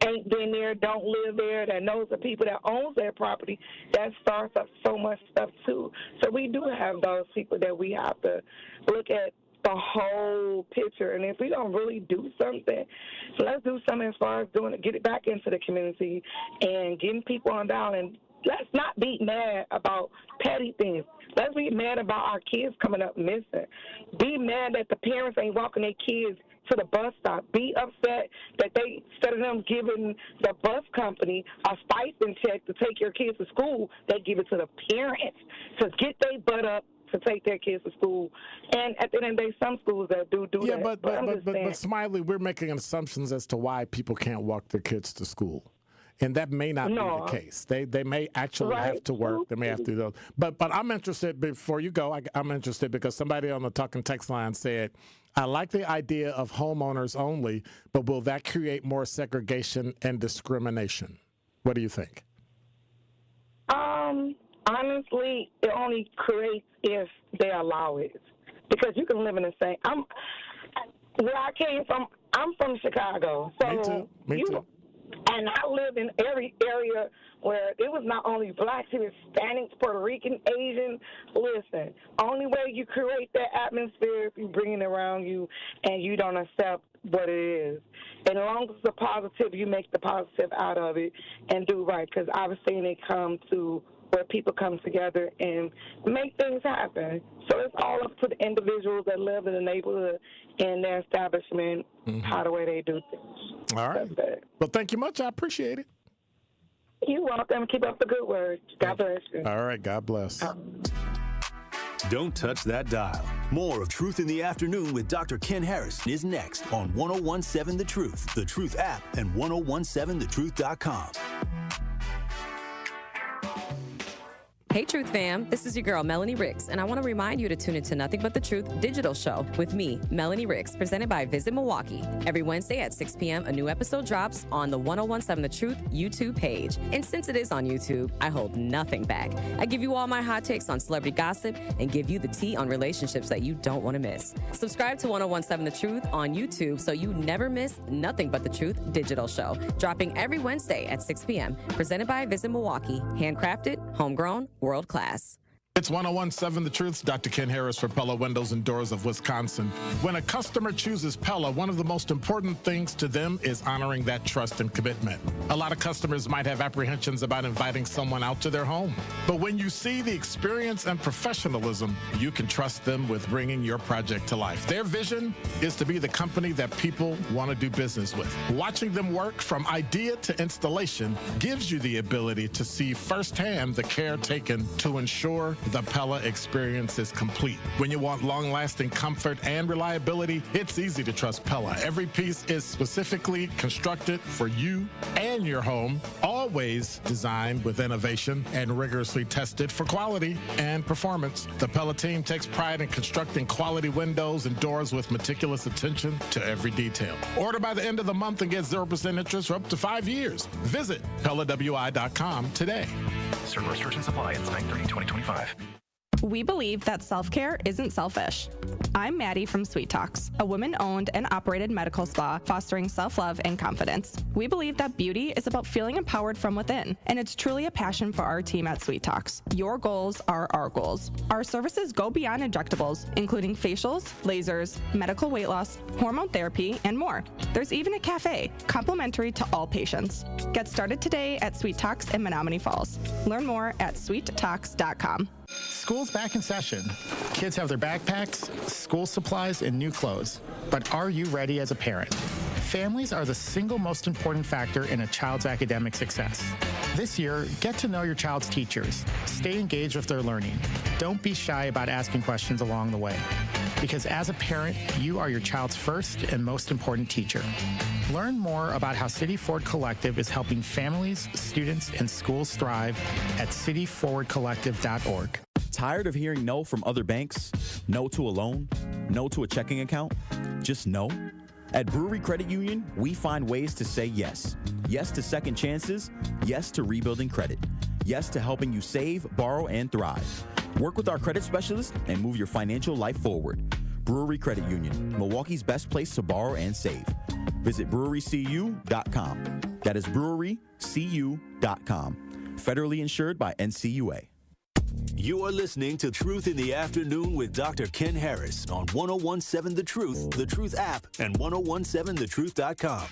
ain't been there, don't live there, that knows the people that owns their property, that starts up so much stuff too. So we do have those people that we have to look at the whole picture. And if we don't really do something, so let's do something as far as get it back into the community and getting people on down. And let's not be mad about petty things. Let's be mad about our kids coming up missing. Be mad that the parents ain't walking their kids to the bus stop. Be upset that they, instead of them giving the bus company a stipend check to take your kids to school, they give it to the parents to get their butt up to take their kids to school. And at the end of the day, some schools that do that. Yeah, but Smiley, we're making assumptions as to why people can't walk their kids to school. And that may not be the case. They may actually have to work. They may have to do those. But I'm interested, before you go, I'm interested because somebody on the talk and text line said, I like the idea of homeowners only, but will that create more segregation and discrimination? What do you think? Honestly, it only creates if they allow it. Because you can live in the same. Where I came from, I'm from Chicago. So Me too. And I lived in every area where it was not only blacks, it was Hispanics, Puerto Rican, Asian. Listen, only way you create that atmosphere if you bring it around you and you don't accept what it is. And as long as it's a positive, you make the positive out of it and do right. Because I've seen it come to where people come together and make things happen. So it's all up to the individuals that live in the neighborhood and their establishment, how the way they do things. All right. Well, thank you much. I appreciate it. You're welcome. Keep up the good work. God bless you. All right. God bless. Don't touch that dial. More of Truth in the Afternoon with Dr. Ken Harrison is next on 1017 The Truth, The Truth app, and 1017thetruth.com. Hey, Truth fam, this is your girl, Melanie Ricks, and I want to remind you to tune into Nothing But the Truth digital show with me, Melanie Ricks, presented by Visit Milwaukee. Every Wednesday at 6 p.m., a new episode drops on the 1017 The Truth YouTube page. And since it is on YouTube, I hold nothing back. I give you all my hot takes on celebrity gossip and give you the tea on relationships that you don't want to miss. Subscribe to 1017 The Truth on YouTube so you never miss Nothing But the Truth digital show, dropping every Wednesday at 6 p.m., presented by Visit Milwaukee. Handcrafted, homegrown, world class. It's 1017 The Truth. Dr. Ken Harris for Pella Windows and Doors of Wisconsin. When a customer chooses Pella, one of the most important things to them is honoring that trust and commitment. A lot of customers might have apprehensions about inviting someone out to their home. But when you see the experience and professionalism, you can trust them with bringing your project to life. Their vision is to be the company that people want to do business with. Watching them work from idea to installation gives you the ability to see firsthand the care taken to ensure the Pella experience is complete. When you want long-lasting comfort and reliability, it's easy to trust Pella. Every piece is specifically constructed for you and your home, always designed with innovation and rigorously tested for quality and performance. The Pella team takes pride in constructing quality windows and doors with meticulous attention to every detail. Order by the end of the month and get 0% interest for up to 5 years. Visit PellaWI.com today. Certain restrictions apply. It's 9/30/2025. We believe that self-care isn't selfish. I'm Maddie from Sweet Talks, a women-owned and operated medical spa fostering self-love and confidence. We believe that beauty is about feeling empowered from within, and it's truly a passion for our team at Sweet Talks. Your goals are our goals. Our services go beyond injectables, including facials, lasers, medical weight loss, hormone therapy, and more. There's even a cafe, complimentary to all patients. Get started today at Sweet Talks in Menominee Falls. Learn more at sweettalks.com. School's back in session. Kids have their backpacks, school supplies, and new clothes. But are you ready as a parent? Families are the single most important factor in a child's academic success. This year, get to know your child's teachers. Stay engaged with their learning. Don't be shy about asking questions along the way. Because as a parent, you are your child's first and most important teacher. Learn more about how City Forward Collective is helping families, students, and schools thrive at cityforwardcollective.org. Tired of hearing no from other banks? No to a loan? No to a checking account? Just no? At Brewery Credit Union, we find ways to say yes. Yes to second chances. Yes to rebuilding credit. Yes to helping you save, borrow, and thrive. Work with our credit specialists and move your financial life forward. Brewery Credit Union, Milwaukee's best place to borrow and save. Visit brewerycu.com. That is brewerycu.com. Federally insured by NCUA. You are listening to Truth in the Afternoon with Dr. Ken Harris on 1017 The Truth app, and 1017thetruth.com.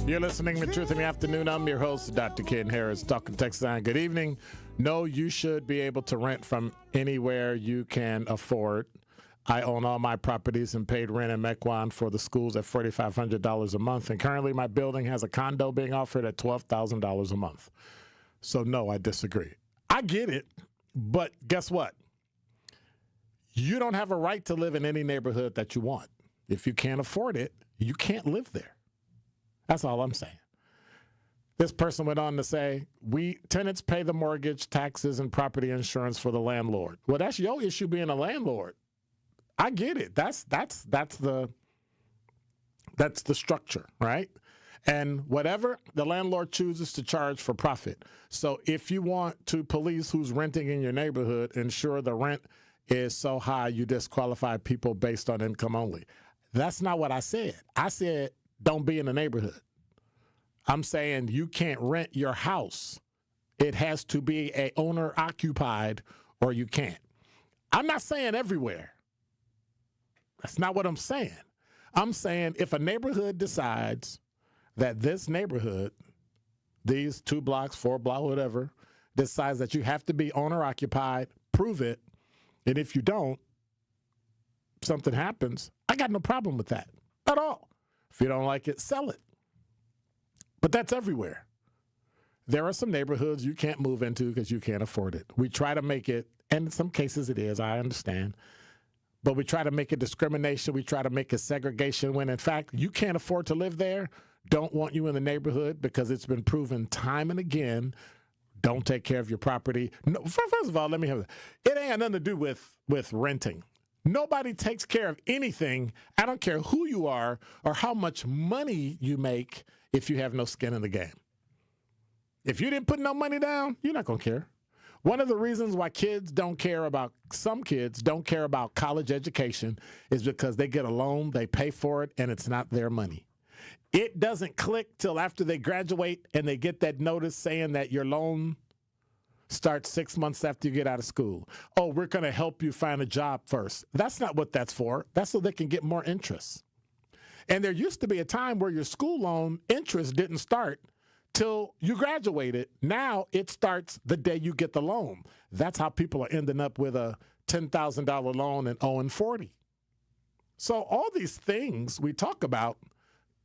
You're listening to Truth in the Afternoon. I'm your host, Dr. Ken Harris, talking Texas. Good evening. No, you should be able to rent from anywhere you can afford. I own all my properties and paid rent in Mequon for the schools at $4,500 a month. And currently my building has a condo being offered at $12,000 a month. So no, I disagree. I get it, but guess what? You don't have a right to live in any neighborhood that you want. If you can't afford it, you can't live there. That's all I'm saying. This person went on to say, tenants pay the mortgage, taxes, and property insurance for the landlord. Well, that's your issue being a landlord. I get it. That's the structure, right? And whatever the landlord chooses to charge for profit. So if you want to police who's renting in your neighborhood, ensure the rent is so high you disqualify people based on income only. That's not what I said. I said, don't be in the neighborhood. I'm saying you can't rent your house. It has to be a owner occupied or you can't. I'm not saying everywhere. That's not what I'm saying. I'm saying if a neighborhood decides that this neighborhood, these 2 blocks, 4 blocks, whatever, decides that you have to be owner occupied, prove it. And if you don't, something happens. I got no problem with that at all. If you don't like it, sell it. But that's everywhere. There are some neighborhoods you can't move into because you can't afford it. We try to make it, and in some cases it is, I understand, but we try to make it discrimination. We try to make it segregation when, in fact, you can't afford to live there, don't want you in the neighborhood because it's been proven time and again, don't take care of your property. No, first of all, let me have it. It ain't got nothing to do with renting. Nobody takes care of anything. I don't care who you are or how much money you make if you have no skin in the game. If you didn't put no money down, you're not going to care. One of the reasons why some kids don't care about college education is because they get a loan, they pay for it, and it's not their money. It doesn't click till after they graduate and they get that notice saying that your loan starts 6 months after you get out of school. Oh, we're going to help you find a job first. That's not what that's for. That's so they can get more interest. And there used to be a time where your school loan interest didn't start till you graduated. Now it starts the day you get the loan. That's how people are ending up with a $10,000 loan and owing 40. So all these things we talk about,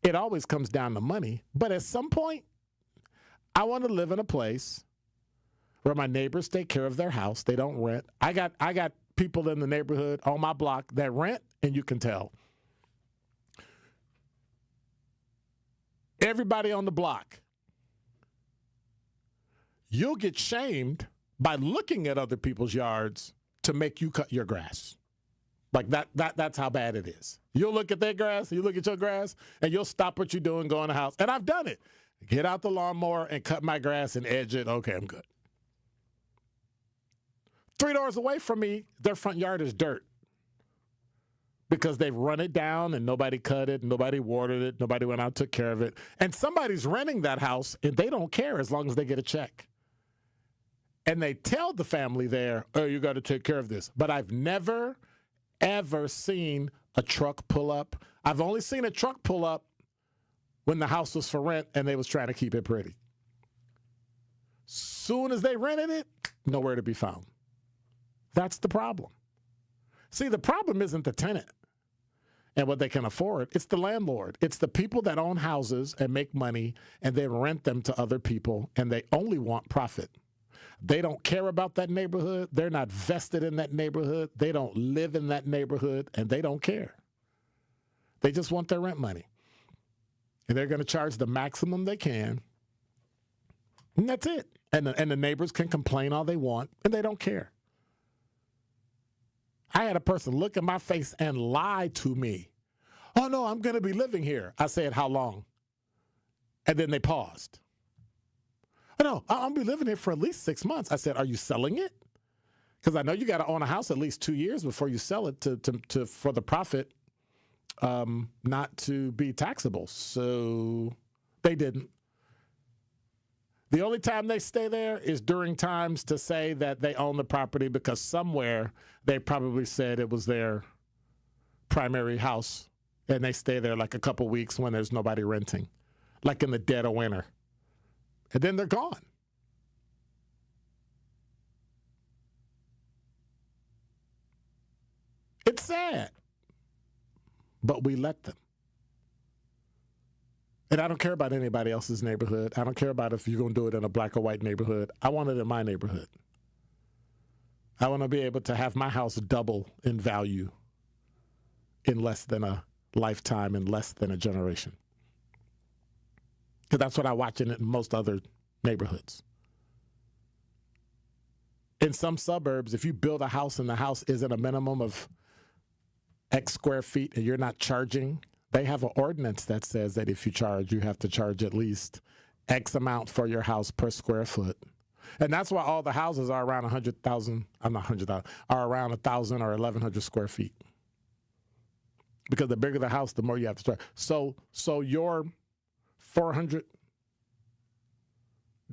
it always comes down to money. But at some point, I want to live in a place where my neighbors take care of their house. They don't rent. I got people in the neighborhood on my block that rent, and you can tell. Everybody on the block, you'll get shamed by looking at other people's yards to make you cut your grass. Like that's how bad it is. You'll look at their grass, you look at your grass, and you'll stop what you're doing, go in the house. And I've done it. Get out the lawnmower and cut my grass and edge it. Okay, I'm good. 3 doors away from me, their front yard is dirt because they've run it down and nobody cut it, nobody watered it, nobody went out and took care of it. And somebody's renting that house, and they don't care as long as they get a check. And they tell the family there, oh, you got to take care of this. But I've never, ever seen a truck pull up. I've only seen a truck pull up when the house was for rent and they was trying to keep it pretty. Soon as they rented it, nowhere to be found. That's the problem. See, the problem isn't the tenant and what they can afford. It's the landlord. It's the people that own houses and make money and then rent them to other people, and they only want profit. They don't care about that neighborhood. They're not vested in that neighborhood. They don't live in that neighborhood, and they don't care. They just want their rent money. And they're going to charge the maximum they can. And that's it. And the neighbors can complain all they want, and they don't care. I had a person look at my face and lie to me. Oh, no, I'm going to be living here. I said, how long? And then they paused. Oh, no, I'll be living here for at least 6 months. I said, are you selling it? Because I know you got to own a house at least 2 years before you sell it to for the profit not to be taxable. So they didn't. The only time they stay there is during times to say that they own the property because somewhere they probably said it was their primary house, and they stay there like a couple weeks when there's nobody renting, like in the dead of winter. And then they're gone. It's sad, but we let them. And I don't care about anybody else's neighborhood. I don't care about if you're going to do it in a black or white neighborhood. I want it in my neighborhood. I want to be able to have my house double in value in less than a lifetime, in less than a generation. Because that's what I watch in most other neighborhoods. In some suburbs, if you build a house and the house isn't a minimum of X square feet and you're not charging, they have an ordinance that says that if you charge, you have to charge at least X amount for your house per square foot. And that's why all the houses are around 100,000, I'm not 100,000, are around 1,000 or 1,100 square feet. Because the bigger the house, the more you have to charge. So your $400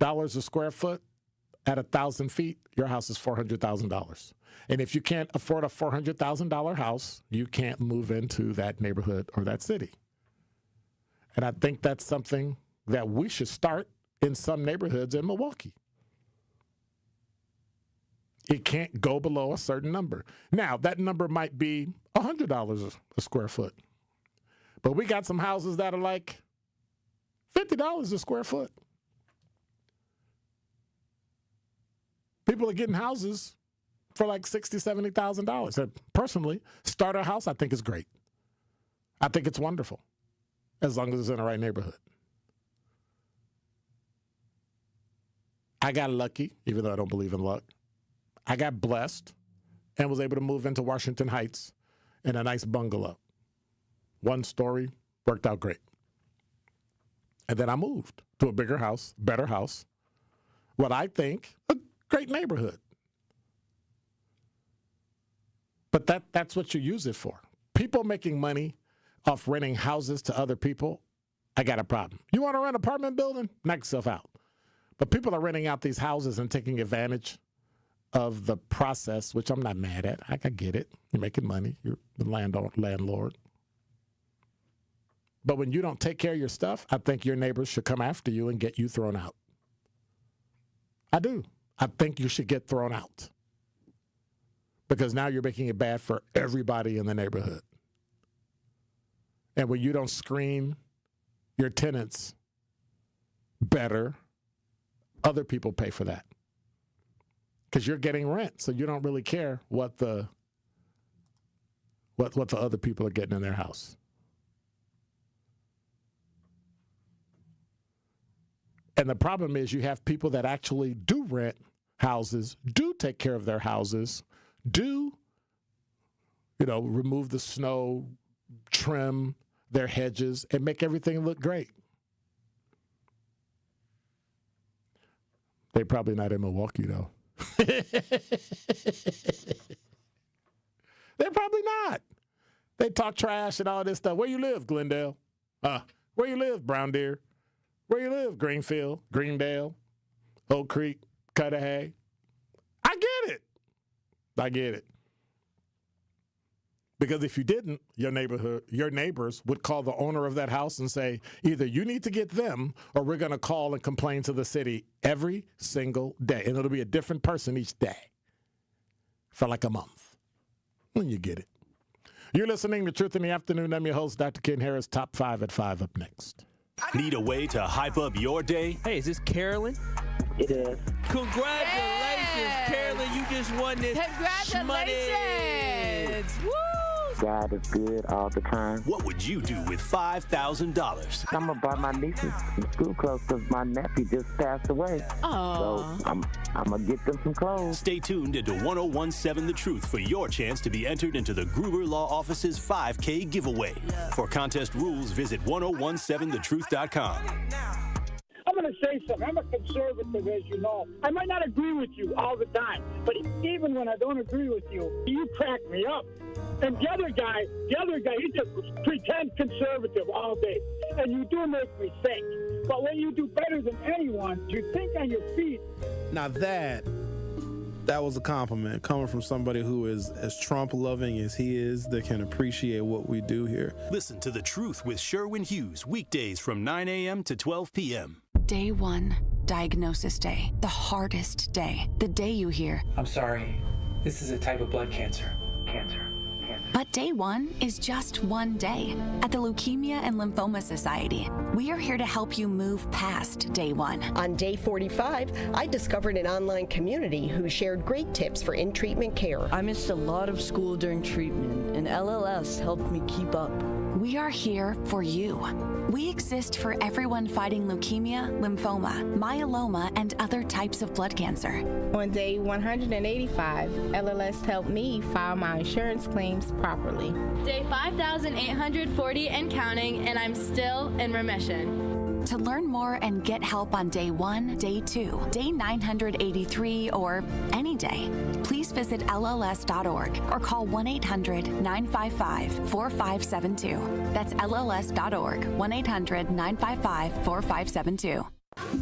a square foot at 1,000 feet, your house is $400,000. And if you can't afford a $400,000 house, you can't move into that neighborhood or that city. And I think that's something that we should start in some neighborhoods in Milwaukee. It can't go below a certain number. Now, that number might be $100 a square foot. But we got some houses that are like $50 a square foot. People are getting houses for like $60,000, $70,000. Personally, starter house, I think is great. I think it's wonderful, as long as it's in the right neighborhood. I got lucky, even though I don't believe in luck. I got blessed and was able to move into Washington Heights in a nice bungalow. 1 story, worked out great. And then I moved to a bigger house, better house, what I think a great neighborhood. But that's what you use it for. People making money off renting houses to other people, I got a problem. You want to rent an apartment building? Knock yourself out. But people are renting out these houses and taking advantage of the process, which I'm not mad at. I can get it. You're making money. You're the landlord. But when you don't take care of your stuff, I think your neighbors should come after you and get you thrown out. I do. I think you should get thrown out. Because now you're making it bad for everybody in the neighborhood. And when you don't screen your tenants better, other people pay for that. Because you're getting rent, so you don't really care what the other people are getting in their house. And the problem is you have people that actually do rent houses, do take care of their houses, do, remove the snow, trim their hedges, and make everything look great. They're probably not in Milwaukee, though. They're probably not. They talk trash and all this stuff. Where you live, Glendale? Where you live, Brown Deer? Where you live, Greenfield, Greendale, Oak Creek, Cudahy? I get it. Because if you didn't, your neighbors would call the owner of that house and say, either you need to get them or we're going to call and complain to the city every single day. And it'll be a different person each day for like a month. When you get it. You're listening to Truth in the Afternoon. I'm your host, Dr. Ken Harris. Top 5 at 5 up next. Need a way to hype up your day? Hey, is this Carolyn? It is. Congratulations, Carolyn. You just won this Congratulations. Woo! God is good all the time. What would you do with $5,000? I'm going to buy my nieces some school clothes because my nephew just passed away. Oh. So I'm going to get them some clothes. Stay tuned into 1017 The Truth for your chance to be entered into the Gruber Law Office's 5K giveaway. For contest rules, visit 1017thetruth.com. I'm going to say something. I'm a conservative, as you know. I might not agree with you all the time, but even when I don't agree with you, you crack me up. And the other guy, he just pretends conservative all day. And you do make me think. But when you do better than anyone, you think on your feet. Now that was a compliment coming from somebody who is as Trump-loving as he is, that can appreciate what we do here. Listen to The Truth with Sherwin Hughes, weekdays from 9 a.m. to 12 p.m. Day 1, diagnosis day. The hardest day. The day you hear, I'm sorry, this is a type of blood cancer. But day 1 is just one day. At the Leukemia and Lymphoma Society, we are here to help you move past day 1. On day 45, I discovered an online community who shared great tips for in-treatment care. I missed a lot of school during treatment, and LLS helped me keep up. We are here for you. We exist for everyone fighting leukemia, lymphoma, myeloma, and other types of blood cancer. On day 185, LLS helped me file my insurance claims properly. Day 5,840 and counting, and I'm still in remission. To learn more and get help on day 1, day 2, day 983, or any day, please visit LLS.org or call 1-800-955-4572. That's LLS.org, 1-800-955-4572.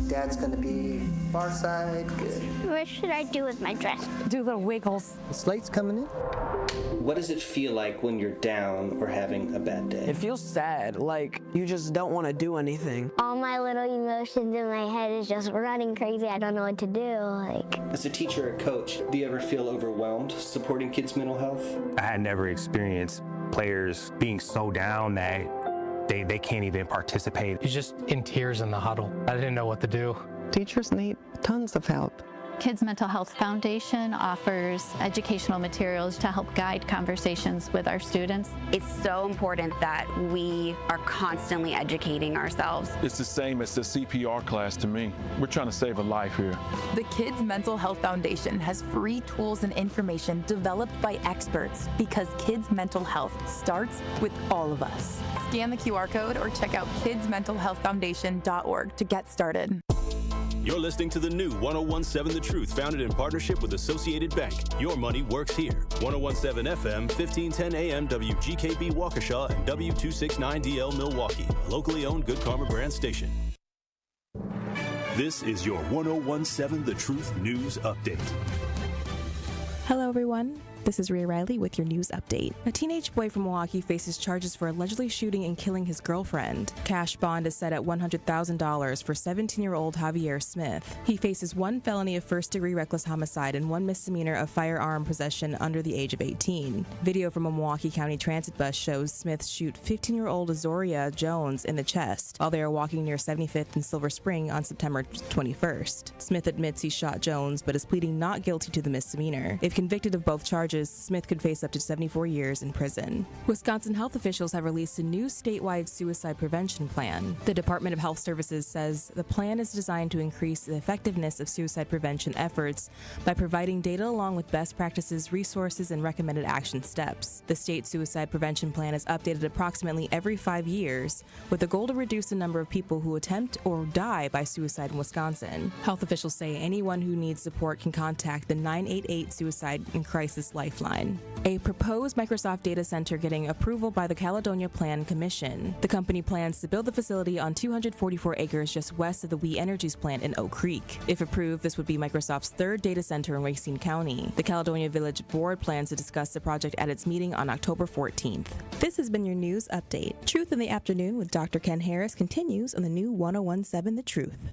Dad's gonna be far side, good. What should I do with my dress? Do the wiggles. The slate's coming in. What does it feel like when you're down or having a bad day? It feels sad, like you just don't want to do anything. All my little emotions in my head is just running crazy. I don't know what to do. As a teacher or coach, do you ever feel overwhelmed supporting kids' mental health? I had never experienced players being so down that they can't even participate. He's just in tears in the huddle. I didn't know what to do. Teachers need tons of help. Kids Mental Health Foundation offers educational materials to help guide conversations with our students. It's so important that we are constantly educating ourselves. It's the same as the CPR class to me. We're trying to save a life here. The Kids Mental Health Foundation has free tools and information developed by experts because kids' mental health starts with all of us. Scan the QR code or check out kidsmentalhealthfoundation.org to get started. You're listening to the new 1017 The Truth, founded in partnership with Associated Bank. Your money works here. 1017 FM, 1510 AM, WGKB Waukesha, and W269DL Milwaukee, a locally owned Good Karma brand station. This is your 1017 The Truth News Update. Hello, everyone. This is Rhea Riley with your news update. A teenage boy from Milwaukee faces charges for allegedly shooting and killing his girlfriend. Cash bond is set at $100,000 for 17-year-old Javier Smith. He faces one felony of first-degree reckless homicide and one misdemeanor of firearm possession under the age of 18. Video from a Milwaukee County transit bus shows Smith shoot 15-year-old Azoria Jones in the chest while they are walking near 75th and Silver Spring on September 21st. Smith admits he shot Jones but is pleading not guilty to the misdemeanor. If convicted of both charges, Smith could face up to 74 years in prison. Wisconsin health officials have released a new statewide suicide prevention plan. The Department of Health Services says the plan is designed to increase the effectiveness of suicide prevention efforts by providing data along with best practices, resources, and recommended action steps. The state suicide prevention plan is updated approximately every 5 years with the goal to reduce the number of people who attempt or die by suicide in Wisconsin. Health officials say anyone who needs support can contact the 988 Suicide and Crisis Lifeline. A proposed Microsoft data center getting approval by the Caledonia Plan Commission. The company plans to build the facility on 244 acres just west of the We Energies plant in Oak Creek. If approved, this would be Microsoft's third data center in Racine County. The Caledonia Village Board plans to discuss the project at its meeting on October 14th. This has been your news update. Truth in the Afternoon with Dr. Ken Harris continues on the new 1017 The Truth.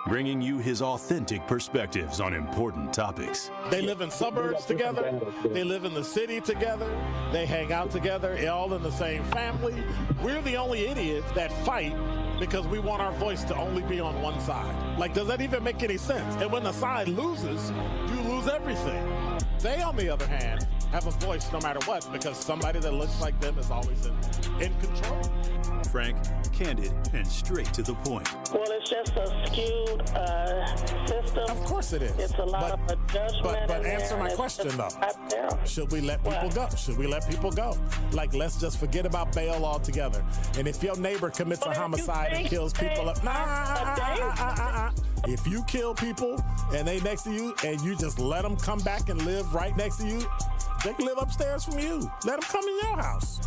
Bringing you his authentic perspectives on important topics. They live in suburbs together. They live in the city together. They hang out together, all in the same family. We're the only idiots that fight because we want our voice to only be on one side. Like, does that even make any sense? And when the side loses, you lose everything. They, on the other hand, have a voice no matter what because somebody that looks like them is always in control. Frank, candid, and straight to the point. Well, it's just a skewed system. Of course it is. It's a lot of judgment. But answer my question, though. Should we let people go? Should we let people go? Like, let's just forget about bail altogether. And if your neighbor commits a homicide and kills people, if you kill people and they next to you and you just let them come back and live right next to you, they can live upstairs from you. Let them come in your house.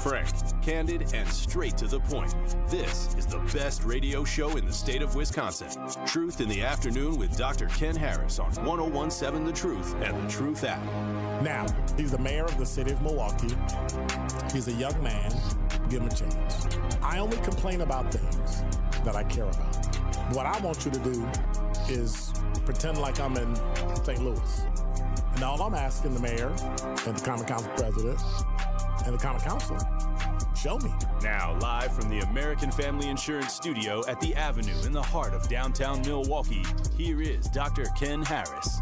Frank, candid, and straight to the point. This is the best radio show in the state of Wisconsin. Truth in the Afternoon with Dr. Ken Harris on 1017 The Truth and The Truth app. Now, he's the mayor of the city of Milwaukee. He's a young man. Give him a chance. I only complain about things that I care about. What I want you to do is pretend like I'm in St. Louis. And all I'm asking the mayor and the Common Council president and the Common Council, show me. Now, live from the American Family Insurance Studio at the Avenue in the heart of downtown Milwaukee, here is Dr. Ken Harris.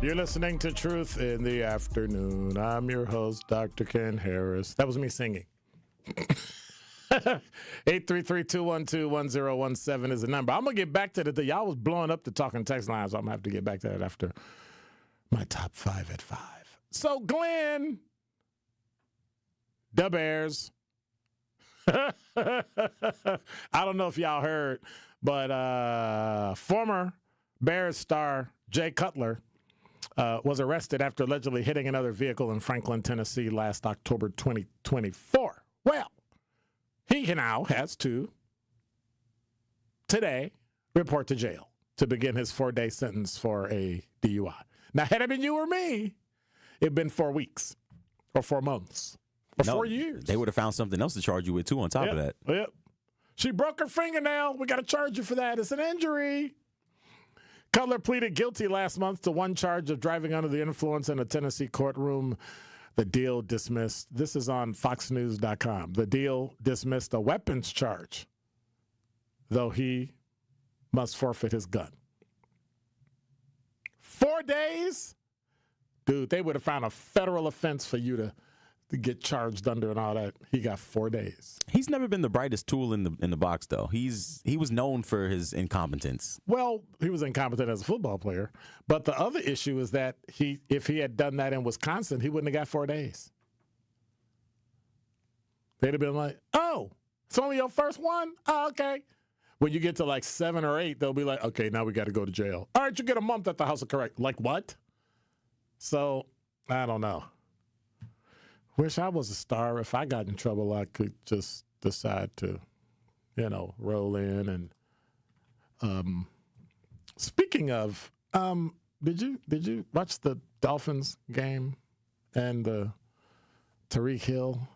You're listening to Truth in the Afternoon. I'm your host, Dr. Ken Harris. That was me singing. 833-212-1017 is the number. I'm going to get back to that. Y'all was blowing up the talking text line, so I'm going to have to get back to that after my top 5 at 5. So, Glenn, the Bears. I don't know if y'all heard, but former Bears star Jay Cutler was arrested after allegedly hitting another vehicle in Franklin, Tennessee last October 2024. Well, he now has to, today, report to jail to begin his 4-day sentence for a DUI. Now, had it been you or me, it'd been 4 weeks or 4 months or 4 years. They would have found something else to charge you with, too, on top of that. Yep. She broke her fingernail. We got to charge you for that. It's an injury. Cutler pleaded guilty last month to one charge of driving under the influence in a Tennessee courtroom. The deal dismissed. This is on foxnews.com. The deal dismissed a weapons charge, though he must forfeit his gun. 4 days? Dude, they would have found a federal offense for you to get charged under and all that. He got 4 days. He's never been the brightest tool in the box, though. He was known for his incompetence. Well, he was incompetent as a football player. But the other issue is that if he had done that in Wisconsin, he wouldn't have got 4 days. They'd have been like, oh, it's only your first one? Oh, okay. When you get to like 7 or 8, they'll be like, okay, now we got to go to jail. All right, you get a month at the house of correct. Like what? So, I don't know. Wish I was a star. If I got in trouble, I could just decide to, roll in. And speaking of, did you watch the Dolphins game and the Tyreek Hill?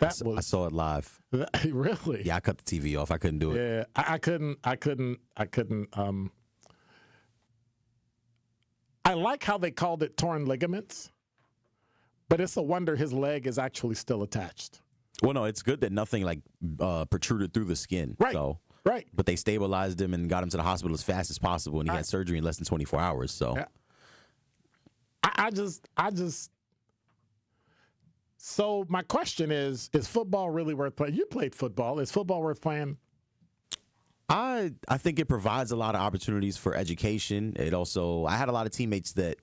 I saw it live. Really? Yeah, I cut the TV off. I couldn't do it. Yeah, I couldn't. I like how they called it torn ligaments. But it's a wonder his leg is actually still attached. Well, no, it's good that nothing protruded through the skin. Right. So, right. But they stabilized him and got him to the hospital as fast as possible, and he had surgery in less than 24 hours. So, yeah. I just. So my question is football really worth playing? You played football. Is football worth playing? I think it provides a lot of opportunities for education. I had a lot of teammates that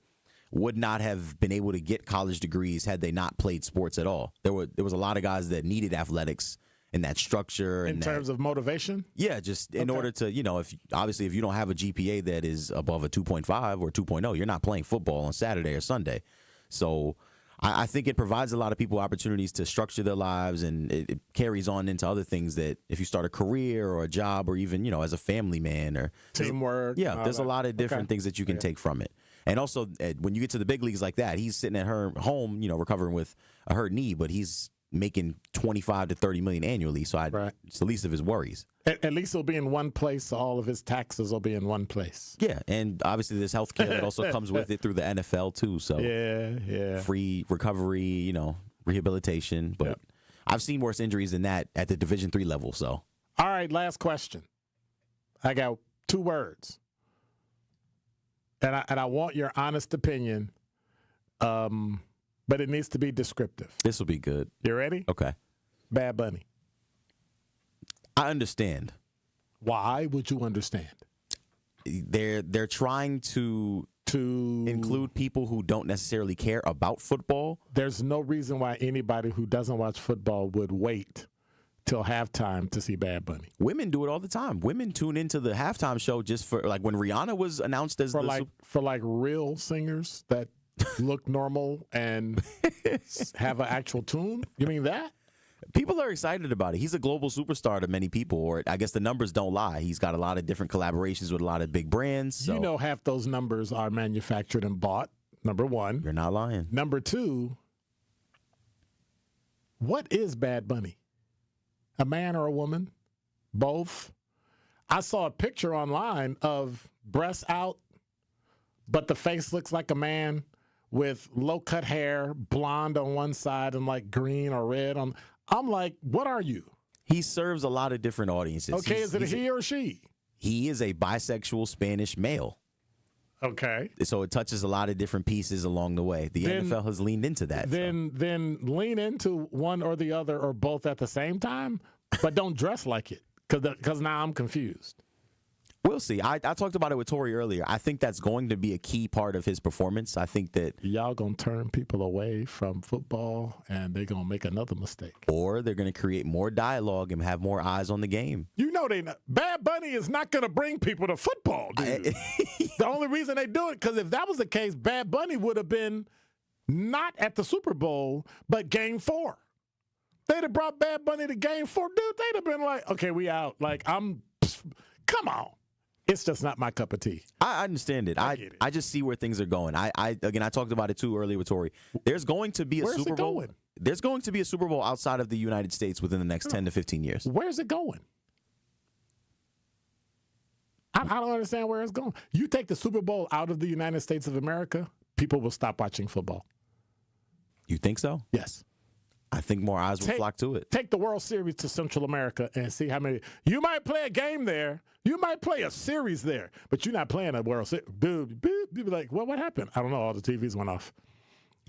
would not have been able to get college degrees had they not played sports at all. There was a lot of guys that needed athletics and that structure. In terms of motivation? Yeah, just in order to, if you don't have a GPA that is above a 2.5 or 2.0, you're not playing football on Saturday or Sunday. So I think it provides a lot of people opportunities to structure their lives, and it carries on into other things that if you start a career or a job or even, as a family man or teamwork. Yeah, there's a lot of different things that you can take from it. And also, when you get to the big leagues like that, he's sitting at home, recovering with a hurt knee, but he's making $25 to $30 million annually. So it's the least of his worries. At least he'll be in one place. So all of his taxes will be in one place. Yeah, and obviously there's health care that also comes with it through the NFL too. So free recovery, rehabilitation. But I've seen worse injuries than that at the Division III level. So all right, last question. I got 2 words. And I want your honest opinion, but it needs to be descriptive. This will be good. You ready? Okay. Bad Bunny. I understand. Why would you understand? They're trying to include people who don't necessarily care about football. There's no reason why anybody who doesn't watch football would wait till halftime to see Bad Bunny. Women do it all the time. Women tune into the halftime show just for when Rihanna was announced as for real singers that look normal and have an actual tune. You mean that? People are excited about it. He's a global superstar to many people, or I guess the numbers don't lie. He's got a lot of different collaborations with a lot of big brands. So. Half those numbers are manufactured and bought, number one. You're not lying. Number two, what is Bad Bunny? A man or a woman? Both? I saw a picture online of breasts out, but the face looks like a man with low-cut hair, blonde on one side and green or red on. I'm like, what are you? He serves a lot of different audiences. Okay, is it a he or she? He is a bisexual Spanish male. Okay. So it touches a lot of different pieces along the way. The NFL has leaned into that. Then lean into one or the other or both at the same time, but don't dress like it because now I'm confused. We'll see. I talked about it with Tori earlier. I think that's going to be a key part of his performance. I think that y'all going to turn people away from football and they're going to make another mistake. Or they're going to create more dialogue and have more eyes on the game. Bad Bunny is not going to bring people to football, dude. The only reason they do it, because if that was the case, Bad Bunny would have been not at the Super Bowl, but Game 4. They'd have brought Bad Bunny to Game 4. Dude, they'd have been like, okay, we out. Come on. It's just not my cup of tea. I understand it. I just see where things are going. I talked about it too earlier with Tori. There's going to be a Super Bowl. Going? There's going to be a Super Bowl outside of the United States within the next 10 to 15 years. Where's it going? I don't understand where it's going. You take the Super Bowl out of the United States of America, people will stop watching football. You think so? Yes. I think more eyes will flock to it. Take the World Series to Central America and see how many. You might play a game there. You might play a series there, but you're not playing a World Series. Dude, you'd be like, what happened? I don't know. All the TVs went off.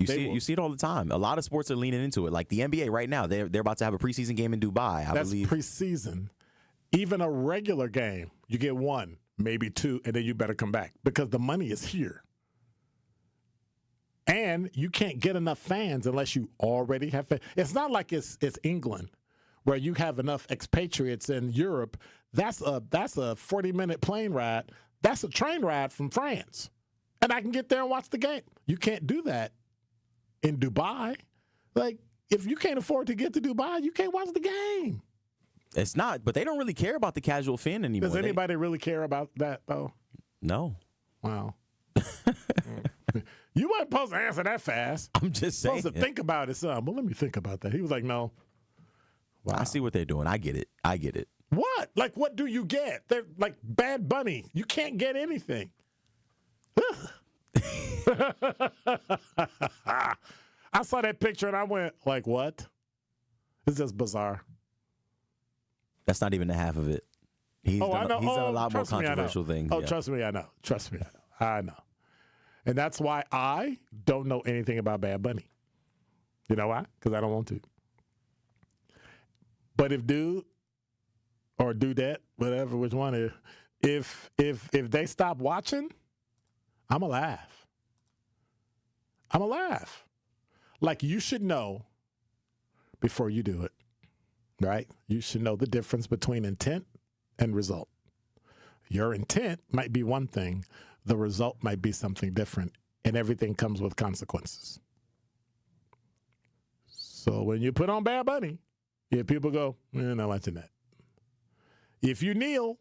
You see it all the time. A lot of sports are leaning into it. Like the NBA right now, they're about to have a preseason game in Dubai. I believe. Preseason. Even a regular game, you get one, maybe two, and then you better come back because the money is here. And you can't get enough fans unless you already have fans. It's not like it's England where you have enough expatriates in Europe. That's a 40-minute plane ride. That's a train ride from France. And I can get there and watch the game. You can't do that in Dubai. Like, if you can't afford to get to Dubai, you can't watch the game. It's not, but they don't really care about the casual fan anymore. Does anybody really care about that, though? No. Wow. You weren't supposed to answer that fast. I'm just saying. Supposed to think about it, son. Well, let me think about that. He was like, no. Wow. I see what they're doing. I get it. What? Like, what do you get? They're like Bad Bunny. You can't get anything. I saw that picture and I went, like, what? It's just bizarre. That's not even the half of it. He's done a lot more controversial things. Oh, yeah. Trust me, I know. I know. And that's why I don't know anything about Bad Bunny. You know why? Because I don't want to. But if dude or dudette, whatever, which one is, if they stop watching, I'm going to laugh. I'm going to laugh. Like, you should know before you do it, right? You should know the difference between intent and result. Your intent might be one thing. The result might be something different, and everything comes with consequences. So when you put on Bad Bunny, yeah, people go, not watching that. If you kneel,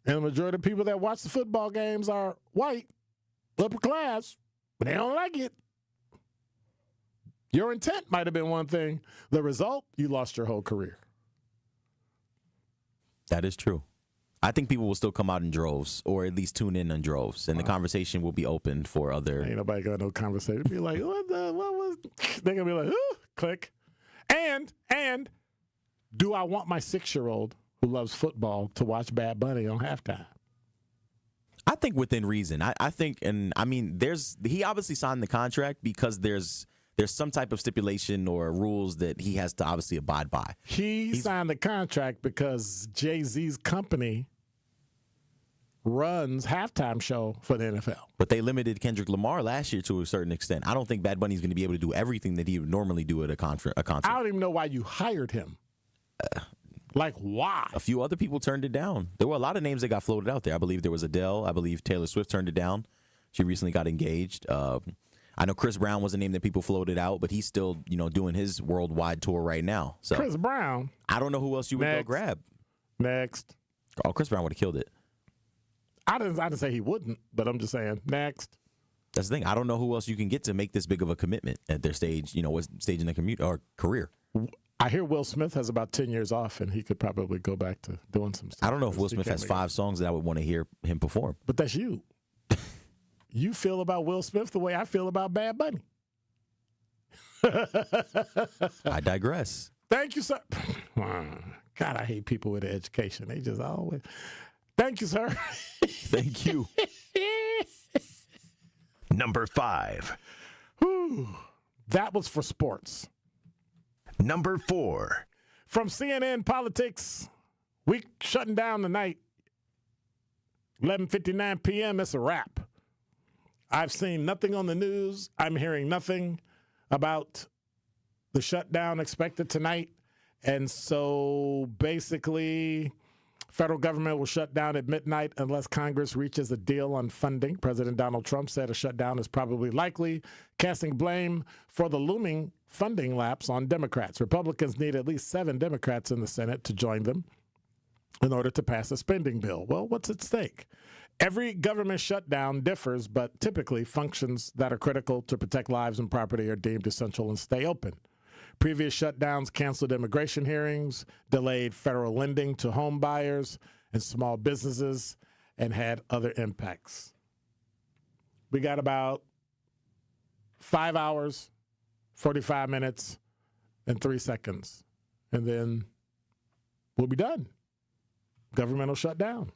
and the majority of people that watch the football games are white, upper class, but they don't like it. Your intent might have been one thing. The result, you lost your whole career. That is true. I think people will still come out in droves, or at least tune in droves, and the conversation will be open for other. Ain't nobody got no conversation. Be like, what was? They're gonna be like, ooh, click. And do I want my 6-year-old who loves football to watch Bad Bunny on halftime? I think within reason. I think, and I mean, he obviously signed the contract because there's some type of stipulation or rules that he has to obviously abide by. He signed the contract because Jay-Z's company runs halftime show for the NFL. But they limited Kendrick Lamar last year to a certain extent. I don't think Bad Bunny's going to be able to do everything that he would normally do at a concert. I don't even know why you hired him. Like, why? A few other people turned it down. There were a lot of names that got floated out there. I believe there was Adele. I believe Taylor Swift turned it down. She recently got engaged. I know Chris Brown was a name that people floated out, but he's still, doing his worldwide tour right now. So Chris Brown. I don't know who else you would go grab. Next. Oh, Chris Brown would have killed it. I didn't say he wouldn't, but I'm just saying next. That's the thing. I don't know who else you can get to make this big of a commitment at their stage, what stage in their career. I hear Will Smith has about 10 years off, and he could probably go back to doing some stuff. I don't know if Will Smith has 5 songs that I would want to hear him perform. But that's you. You feel about Will Smith the way I feel about Bad Bunny. I digress. Thank you, sir. God, I hate people with education. They just always. Thank you, sir. Thank you. Number 5. Whew. That was for sports. Number 4. From CNN Politics, we shutting down tonight. 11:59 p.m. It's a wrap. I've seen nothing on the news. I'm hearing nothing about the shutdown expected tonight. And so basically, federal government will shut down at midnight unless Congress reaches a deal on funding. President Donald Trump said a shutdown is probably likely, casting blame for the looming funding lapse on Democrats. Republicans need at least 7 Democrats in the Senate to join them in order to pass a spending bill. Well, what's at stake? Every government shutdown differs, but typically functions that are critical to protect lives and property are deemed essential and stay open. Previous shutdowns canceled immigration hearings, delayed federal lending to home buyers and small businesses, and had other impacts. We got about 5 hours, 45 minutes, and 3 seconds, and then we'll be done. Government will shut down.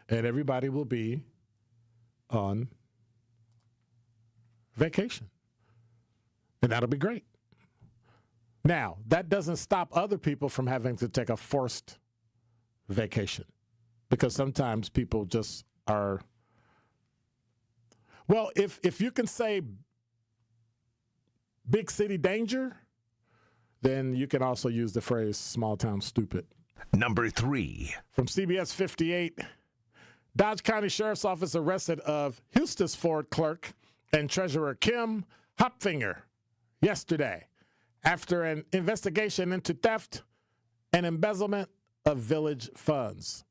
And everybody will be on vacation. And that'll be great. Now, that doesn't stop other people from having to take a forced vacation, because sometimes people just are. Well, if you can say big city danger, then you can also use the phrase small town stupid. Number 3. From CBS 58, Dodge County Sheriff's Office arrested of Eustis Ford clerk and treasurer Kim Hopfinger yesterday after an investigation into theft and embezzlement of village funds.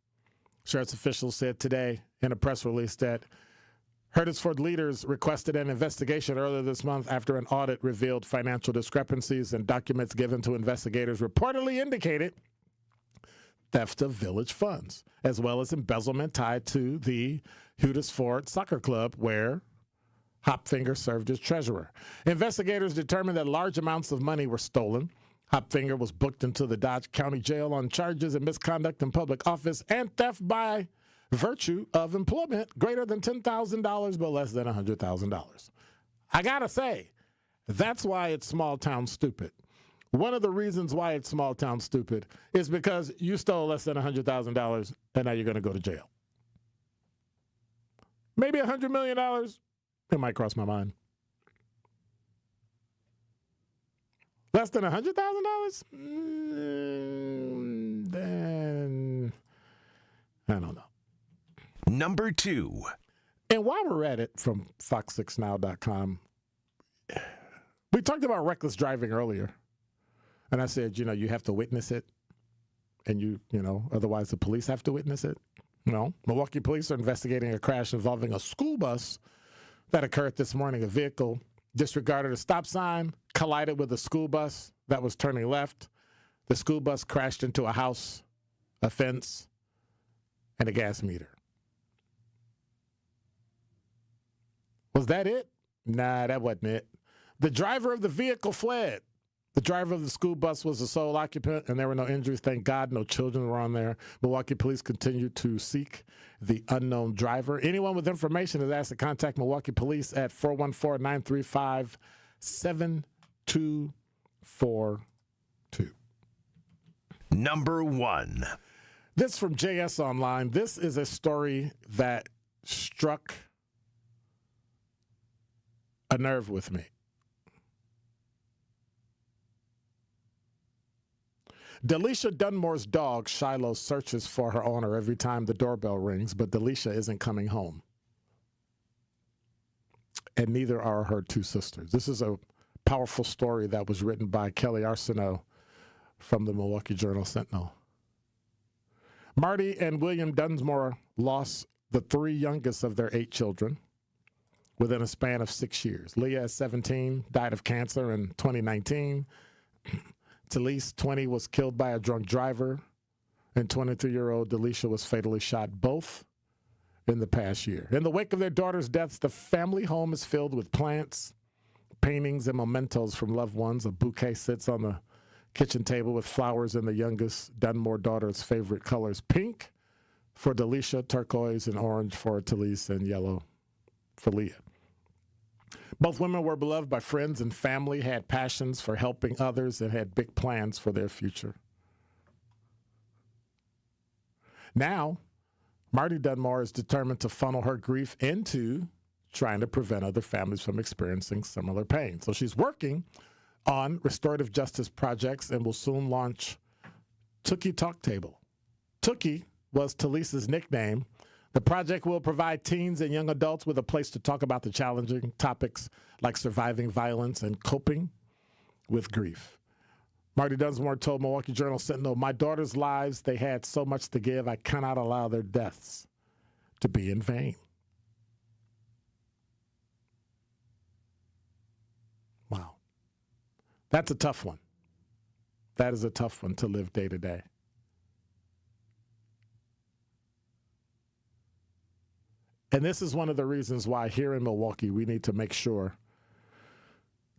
Sheriff's officials said today in a press release that Hurtisford leaders requested an investigation earlier this month after an audit revealed financial discrepancies, and documents given to investigators reportedly indicated theft of village funds, as well as embezzlement tied to the Hurtisford Soccer Club, where Hopfinger served as treasurer. Investigators determined that large amounts of money were stolen. Hopfinger was booked into the Dodge County Jail on charges of misconduct in public office and theft by virtue of employment greater than $10,000 but less than $100,000. I gotta say, that's why it's small town stupid. One of the reasons why it's small town stupid is because you stole less than $100,000 and now you're going to go to jail. Maybe $100 million, it might cross my mind. Less than $100,000? Then I don't know. Number 2. And while we're at it, from fox6now.com, we talked about reckless driving earlier. And I said, you have to witness it. And otherwise the police have to witness it. No. Milwaukee police are investigating a crash involving a school bus that occurred this morning. A vehicle disregarded a stop sign, collided with a school bus that was turning left. The school bus crashed into a house, a fence, and a gas meter. Was that it? Nah, that wasn't it. The driver of the vehicle fled. The driver of the school bus was the sole occupant, and there were no injuries. Thank God no children were on there. Milwaukee police continue to seek the unknown driver. Anyone with information is asked to contact Milwaukee police at 414-935-7242. Number 1. This from JS Online. This is a story that struck a nerve with me. Delisha Dunmore's dog, Shiloh, searches for her owner every time the doorbell rings, but Delisha isn't coming home. And neither are her two sisters. This is a powerful story that was written by Kelly Arsenault from the Milwaukee Journal-Sentinel. Marty and William Dunsmore lost the 3 youngest of their 8 children within a span of 6 years. Leah, at 17, died of cancer in 2019. Talise, 20, was killed by a drunk driver, and 23-year-old Delisha was fatally shot, both in the past year. In the wake of their daughter's deaths, the family home is filled with plants, paintings, and mementos from loved ones. A bouquet sits on the kitchen table with flowers in the youngest Dunmore daughter's favorite colors: pink for Delisha, turquoise and orange for Talise, and yellow for Leah. Both women were beloved by friends and family, had passions for helping others, and had big plans for their future. Now, Marty Dunmore is determined to funnel her grief into trying to prevent other families from experiencing similar pain. So she's working on restorative justice projects and will soon launch Tookie Talk Table. Tookie was Talisa's nickname. The project will provide teens and young adults with a place to talk about the challenging topics like surviving violence and coping with grief. Marty Dunsmore told Milwaukee Journal-Sentinel, "My daughter's lives, they had so much to give, I cannot allow their deaths to be in vain." Wow. That's a tough one. That is a tough one to live day to day. And this is one of the reasons why here in Milwaukee we need to make sure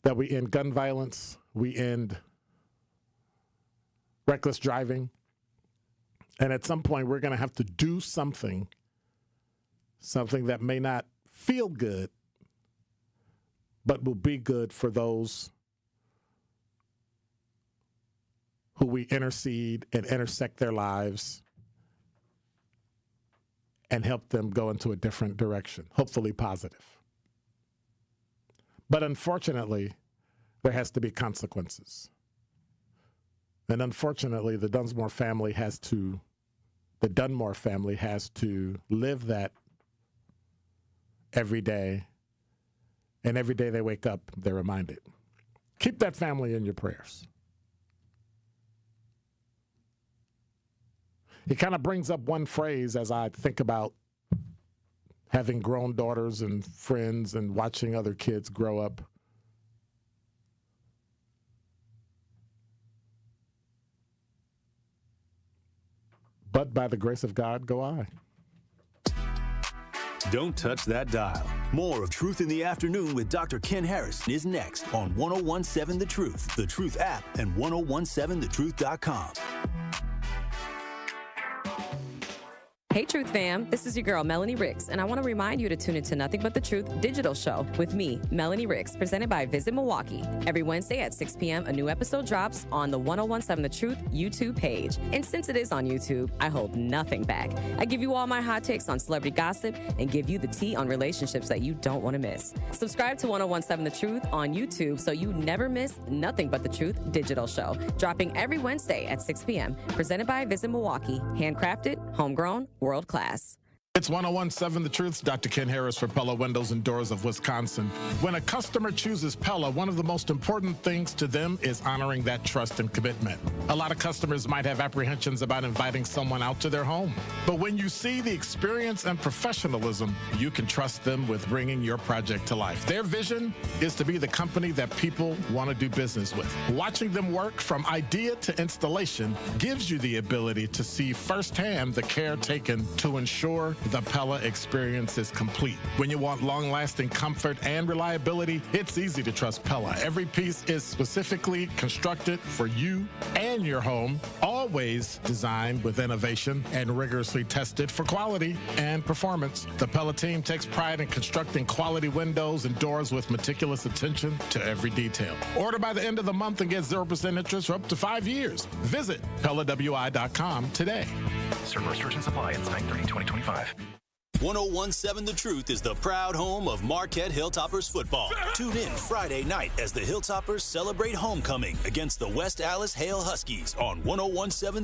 that we end gun violence, we end reckless driving, and at some point we're going to have to do something that may not feel good, but will be good for those who we intercede and intersect their lives and help them go into a different direction, hopefully positive. But unfortunately, there has to be consequences. And unfortunately, the Dunmore family has to live that every day. And every day they wake up, they're reminded. Keep that family in your prayers. It kind of brings up one phrase as I think about having grown daughters and friends and watching other kids grow up. But by the grace of God, go I. Don't touch that dial. More of Truth in the Afternoon with Dr. Ken Harris is next on 1017 The Truth, The Truth app, and 1017thetruth.com. Hey, Truth fam, this is your girl, Melanie Ricks, and I want to remind you to tune into Nothing But the Truth digital show with me, Melanie Ricks, presented by Visit Milwaukee. Every Wednesday at 6 p.m., a new episode drops on the 1017 The Truth YouTube page. And since it is on YouTube, I hold nothing back. I give you all my hot takes on celebrity gossip and give you the tea on relationships that you don't want to miss. Subscribe to 1017 The Truth on YouTube so you never miss Nothing But the Truth digital show, dropping every Wednesday at 6 p.m., presented by Visit Milwaukee. Handcrafted, homegrown, world class. It's 1017 The Truth's Dr. Ken Harris for Pella Windows and Doors of Wisconsin. When a customer chooses Pella, one of the most important things to them is honoring that trust and commitment. A lot of customers might have apprehensions about inviting someone out to their home. But when you see the experience and professionalism, you can trust them with bringing your project to life. Their vision is to be the company that people want to do business with. Watching them work from idea to installation gives you the ability to see firsthand the care taken to ensure the Pella experience is complete. When you want long-lasting comfort and reliability, it's easy to trust Pella. Every piece is specifically constructed for you and your home, always designed with innovation and rigorously tested for quality and performance. The Pella team takes pride in constructing quality windows and doors with meticulous attention to every detail. Order by the end of the month and get 0% interest for up to 5 years. Visit PellaWI.com today. Server restrictions apply. It's 9/30/2025. 1017 The Truth is the proud home of Marquette Hilltoppers football. Tune in Friday night as the Hilltoppers celebrate homecoming against the West Allis Hale Huskies on 1017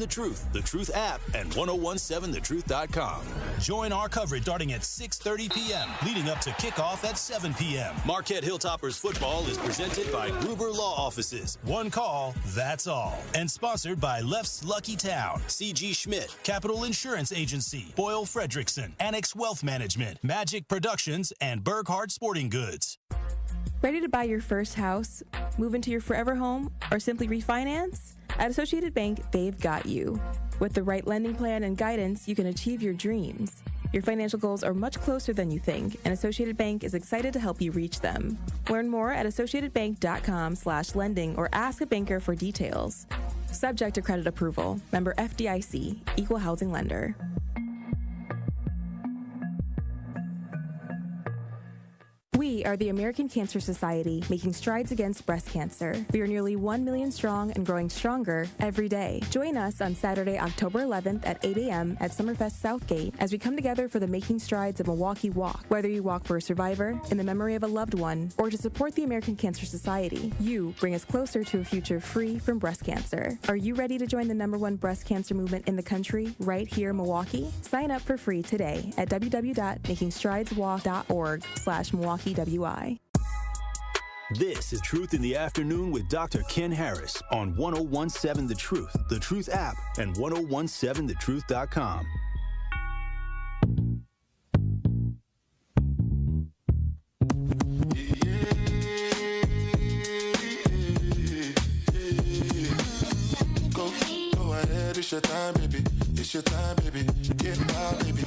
The Truth app, and 1017thetruth.com. Join our coverage starting at 6:30 p.m., leading up to kickoff at 7 p.m. Marquette Hilltoppers football is presented by Gruber Law Offices. One call, that's all. And sponsored by Left's Lucky Town, C.G. Schmidt, Capital Insurance Agency, Boyle Fredrickson, Annex Wealth Management, Magic Productions, and Burghardt Sporting Goods. Ready to buy your first house, move into your forever home, or simply refinance? At Associated Bank, they've got you. With the right lending plan and guidance, you can achieve your dreams. Your financial goals are much closer than you think, and Associated Bank is excited to help you reach them. Learn more at associatedbank.com/lending or ask a banker for details. Subject to credit approval. Member FDIC, Equal Housing Lender. We are the American Cancer Society, making strides against breast cancer. We are nearly 1 million strong and growing stronger every day. Join us on Saturday, October 11th at 8 a.m. at Summerfest Southgate as we come together for the Making Strides of Milwaukee Walk. Whether you walk for a survivor, in the memory of a loved one, or to support the American Cancer Society, you bring us closer to a future free from breast cancer. Are you ready to join the #1 breast cancer movement in the country right here in Milwaukee? Sign up for free today at www.makingstrideswalk.org/MilwaukeeWI. This is Truth in the Afternoon with Dr. Ken Harris on 1017 The Truth app, and 1017thetruth.com. Go ahead, it's your time, baby. It's your time, baby. Get wild, baby.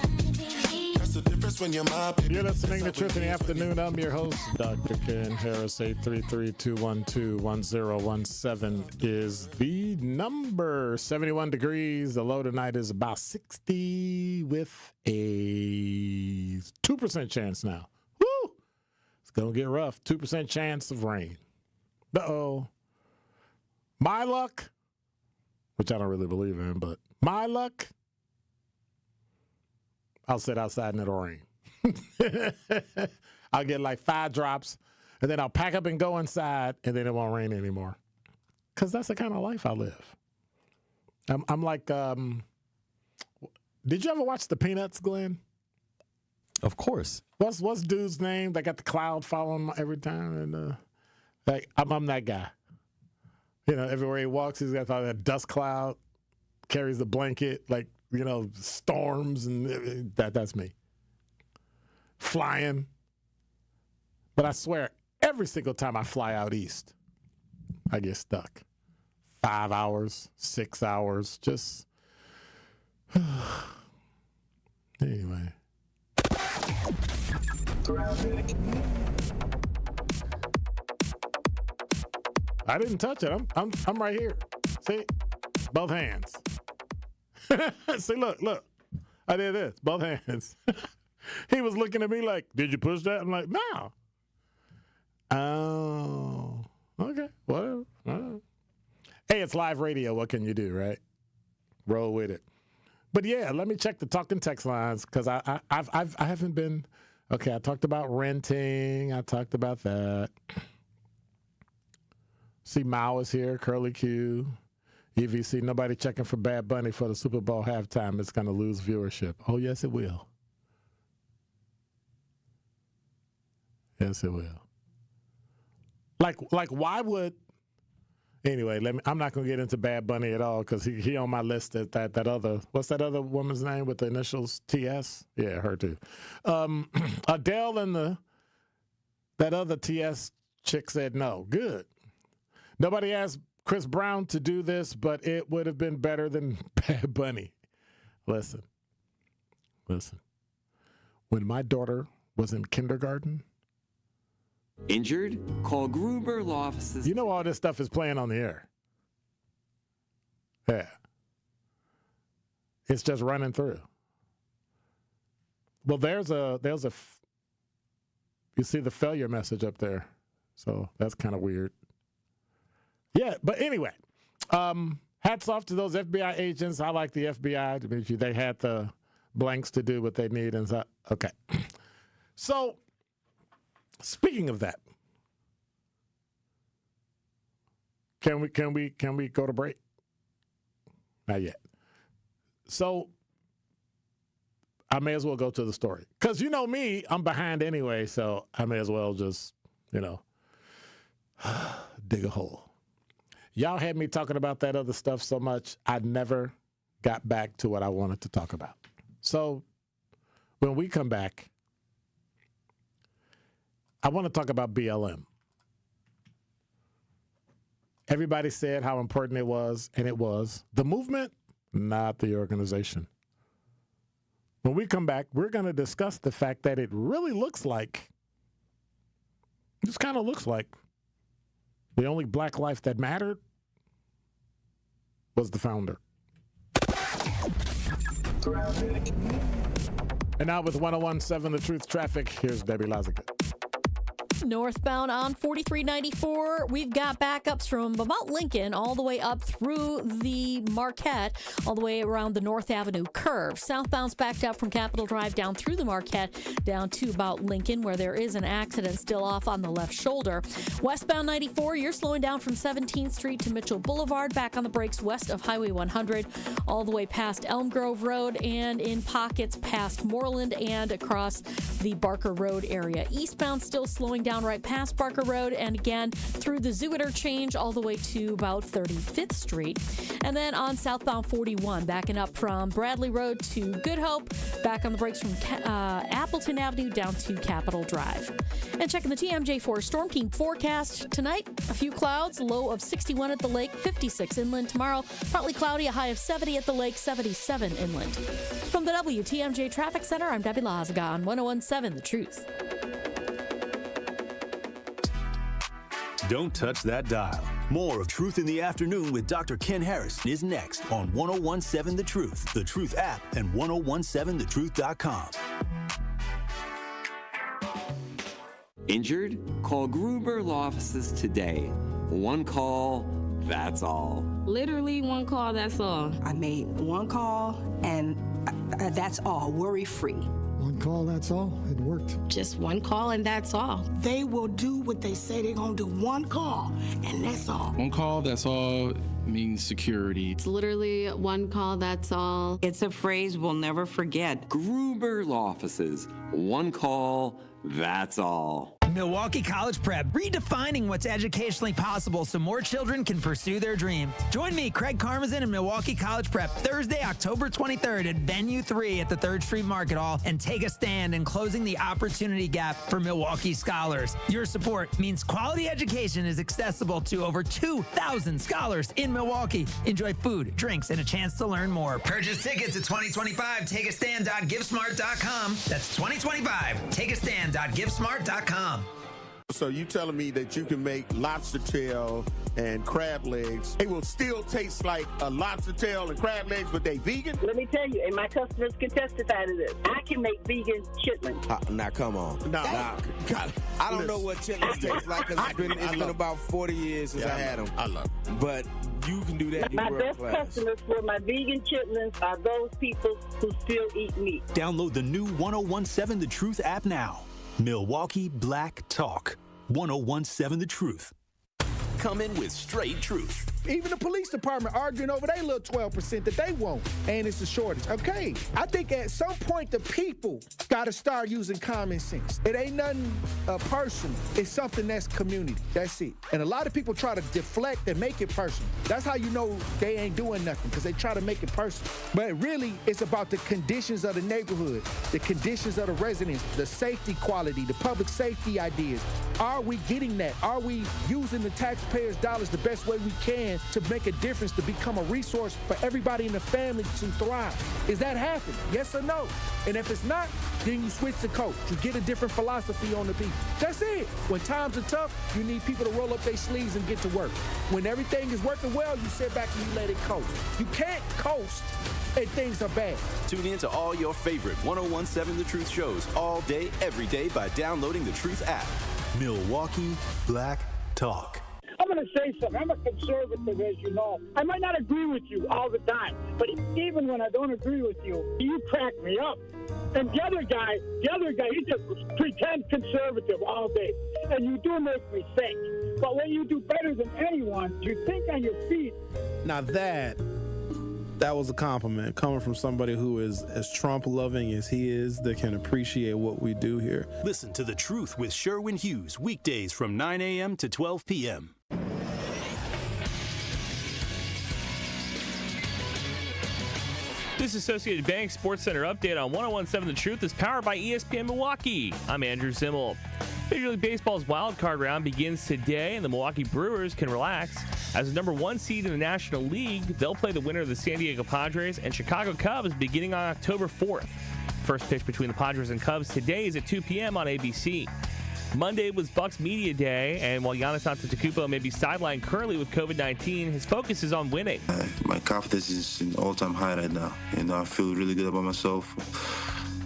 The difference when you're my baby. You're listening to Truth in the Afternoon. I'm your host, Dr. Ken Harris. 833-212-1017 is the number. 71 degrees. The low tonight is about 60 with a 2% chance now. Woo! It's going to get rough. 2% chance of rain. Uh-oh. My luck, which I don't really believe in, but my luck, I'll sit outside and it'll rain. I'll get like 5 drops, and then I'll pack up and go inside, and then it won't rain anymore. Because that's the kind of life I live. I'm like, did you ever watch the Peanuts, Glenn? Of course. What's dude's name? They got the cloud following him every time, and like I'm that guy. You know, everywhere he walks, he's got that dust cloud, carries the blanket, like, you know, storms, and that's me. Flying. But I swear, every single time I fly out east, I get stuck. 5 hours, 6 hours, just anyway. I didn't touch it. I'm right here. See? Both hands. See, look. I did this. Both hands. He was looking at me like, did you push that? I'm like, no. Oh, okay. Whatever. Hey, it's live radio. What can you do, right? Roll with it. But yeah, let me check the talking text lines because I haven't been. Okay, I talked about renting. I talked about that. See, Mao is here. Curly Q. EVC. Nobody checking for Bad Bunny for the Super Bowl halftime. It's going to lose viewership. Oh, yes, it will. Yes, it will. Like, why would? Anyway, I'm not going to get into Bad Bunny at all because he on my list at that other. What's that other woman's name with the initials TS? Yeah, her too. Adele and that other TS chick said no. Good. Nobody asked Chris Brown to do this, but it would have been better than Bad Bunny. Listen. When my daughter was in kindergarten. Injured? Call Gruber Law Offices. You know all this stuff is playing on the air. Yeah. It's just running through. Well, there's a you see the failure message up there. So that's kind of weird. Yeah, but anyway, hats off to those FBI agents. I like the FBI. They had the blanks to do what they need. And so, okay. So, speaking of that, can we go to break? Not yet. So, I may as well go to the story. Because you know me, I'm behind anyway, so I may as well just, dig a hole. Y'all had me talking about that other stuff so much, I never got back to what I wanted to talk about. So when we come back, I want to talk about BLM. Everybody said how important it was, and it was. The movement, not the organization. When we come back, we're going to discuss the fact that it really looks like, this kind of looks like, the only black life that mattered was the founder. And now with 101.7 The Truth Traffic, here's Debbie Lazica. Northbound on 4394, we've got backups from about Lincoln all the way up through the Marquette, all the way around the North Avenue curve. Southbound's backed up from Capitol Drive down through the Marquette down to about Lincoln, where there is an accident still off on the left shoulder. Westbound 94, you're slowing down from 17th Street to Mitchell Boulevard, back on the brakes west of Highway 100, all the way past Elm Grove Road and in pockets past Moreland and across the Barker Road area. Eastbound still slowing down right past Barker Road and again through the Zoo Interchange all the way to about 35th Street. And then on southbound 41, backing up from Bradley Road to Good Hope, back on the brakes from Appleton Avenue down to Capitol Drive. And checking the TMJ4 Storm Team forecast tonight, a few clouds, low of 61 at the lake, 56 inland. Tomorrow, partly cloudy, a high of 70 at the lake, 77 inland. From the WTMJ Traffic Center, I'm Debbie Lazica on 101.7 The Truth. Don't touch that dial. More of Truth in the Afternoon with Dr. Ken Harris is next on 101.7 The Truth, The Truth app, and 1017thetruth.com. Injured? Call Gruber Law Offices today. One call, that's all. Literally one call, that's all. I made one call, and that's all, worry-free. One call, that's all. It worked. Just one call, and that's all. They will do what they say they're going to do. One call, and that's all. One call, that's all means security. It's literally one call, that's all. It's a phrase we'll never forget. Gruber Law Offices. One call, that's all. Milwaukee College Prep, redefining what's educationally possible so more children can pursue their dream. Join me, Craig Karmazin, and Milwaukee College Prep Thursday, October 23rd at Venue 3 at the 3rd Street Market Hall, and take a stand in closing the opportunity gap for Milwaukee scholars. Your support means quality education is accessible to over 2,000 scholars in Milwaukee. Enjoy food, drinks, and a chance to learn more. Purchase tickets at 2025. TakeAstand.GiveSmart.com. That's 2025. TakeAstand.GiveSmart.com. So you telling me that you can make lobster tail and crab legs, it will still taste like a lobster tail and crab legs, but they vegan? Let me tell you, and my customers can testify to this. I can make vegan chitlins. Now, come on. I don't know what chitlins taste like because it's been about 40 years since I had them. I love it. But you can do that. My best customers for my vegan chitlins are those people who still eat meat. Download the new 1017 The Truth app now. Milwaukee Black Talk. 1017 The Truth. Come in with straight truth. Even the police department arguing over their little 12% that they want, and it's a shortage. Okay, I think at some point the people got to start using common sense. It ain't nothing personal. It's something that's community. That's it. And a lot of people try to deflect and make it personal. That's how you know they ain't doing nothing, because they try to make it personal. But really, it's about the conditions of the neighborhood, the conditions of the residents, the safety quality, the public safety ideas. Are we getting that? Are we using the taxpayers' dollars the best way we can to make a difference, to become a resource for everybody in the family to thrive? Is that happening? Yes or no? And if it's not, then you switch the coach. You get a different philosophy on the people. That's it. When times are tough, you need people to roll up their sleeves and get to work. When everything is working well, you sit back and you let it coast. You can't coast and things are bad. Tune in to all your favorite 1017 The Truth shows all day, every day by downloading the Truth app. Milwaukee Black Talk. I'm going to say something. I'm a conservative, as you know. I might not agree with you all the time, but even when I don't agree with you, you crack me up. And the other guy, he just pretend conservative all day. And you do make me think. But when you do better than anyone, you think on your feet. Now that was a compliment coming from somebody who is as Trump-loving as he is, that can appreciate what we do here. Listen to The Truth with Sherwin Hughes, weekdays from 9 a.m. to 12 p.m. This Associated Bank Sports Center update on 1017 The Truth is powered by ESPN Milwaukee. I'm Andrew Zimmel. Major League Baseball's wild card round begins today, and the Milwaukee Brewers can relax. As the number 1 seed in the National League, they'll play the winner of the San Diego Padres and Chicago Cubs beginning on October 4th. First pitch between the Padres and Cubs today is at 2 p.m. on ABC. Monday was Bucks Media Day, and while Giannis Antetokounmpo may be sidelined currently with COVID-19, his focus is on winning. My confidence is in all-time high right now. I feel really good about myself.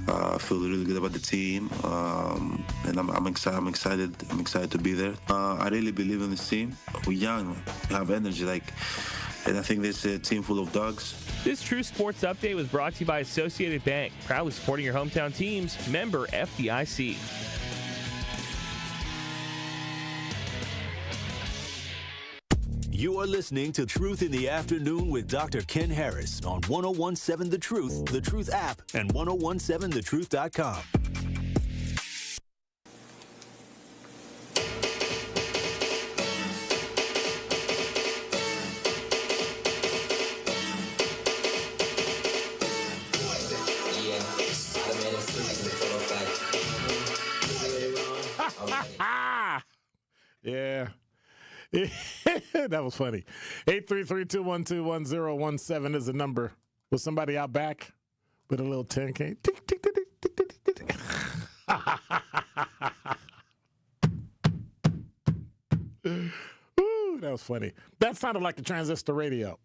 I feel really good about the team, and I'm excited. I'm excited to be there. I really believe in this team. We're young, we have energy, and I think this is a team full of dogs. This True Sports Update was brought to you by Associated Bank, proudly supporting your hometown teams. Member FDIC. You are listening to Truth in the Afternoon with Dr. Ken Harris on 1017 The Truth app, and 1017thetruth.com. Yeah. That was funny. 833-212-1017 is the number. Was somebody out back with a little 10K? Ooh, that was funny. That sounded like a transistor radio.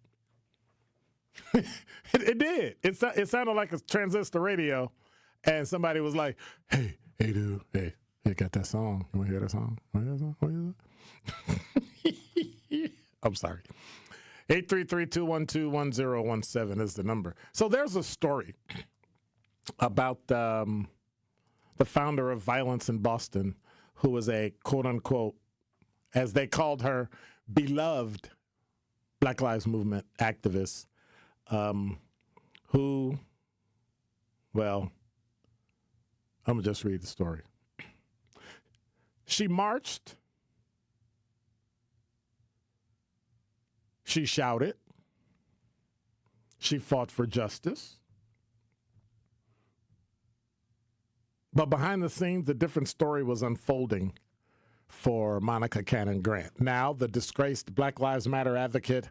It did. It sounded like a transistor radio, and somebody was like, hey, dude, hey. Hey, got that song. You want to hear that song? I'm sorry. 833-212-1017 is the number. So there's a story about the founder of Violence in Boston, who was a quote-unquote, as they called her, beloved Black Lives Movement activist, who, well, I'm going to just read the story. She marched. She shouted. She fought for justice. But behind the scenes, a different story was unfolding for Monica Cannon Grant. Now, the disgraced Black Lives Matter advocate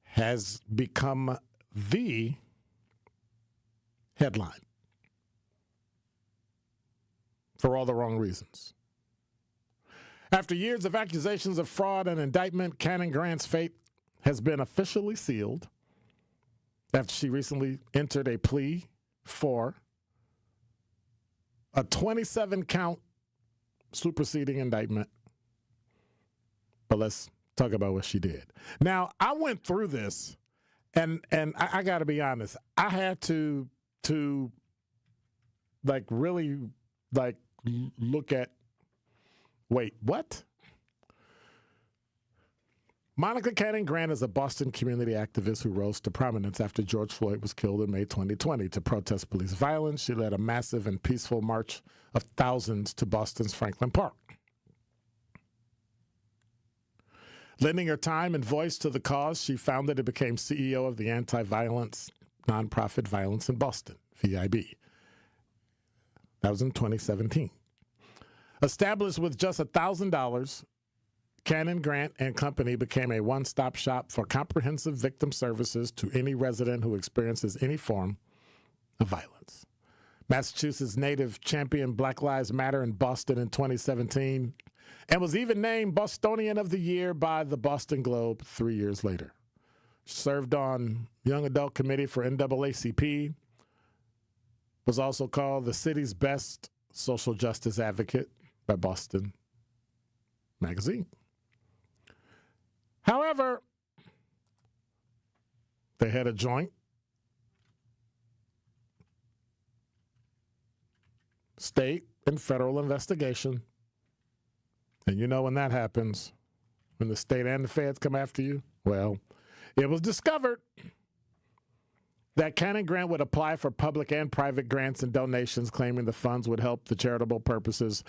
has become the headline for all the wrong reasons. After years of accusations of fraud and indictment, Cannon Grant's fate has been officially sealed after she recently entered a plea for a 27-count superseding indictment. But let's talk about what she did. Now, I went through this, and I got to be honest. I had to really look at, wait, what? Monica Cannon Grant is a Boston community activist who rose to prominence after George Floyd was killed in May 2020 to protest police violence. She led a massive and peaceful march of thousands to Boston's Franklin Park. Lending her time and voice to the cause, she founded and became CEO of the anti-violence nonprofit Violence in Boston, VIB. That was in 2017. Established with just $1,000, Cannon Grant and Company became a one-stop shop for comprehensive victim services to any resident who experiences any form of violence. Massachusetts native championed Black Lives Matter in Boston in 2017 and was even named Bostonian of the Year by the Boston Globe 3 years later. Served on Young Adult Committee for NAACP, was also called the city's best social justice advocate by Boston Magazine. However, they had a joint state and federal investigation. And you know when that happens, when the state and the feds come after you, well, it was discovered that Cannon Grant would apply for public and private grants and donations, claiming the funds would help the charitable purposes.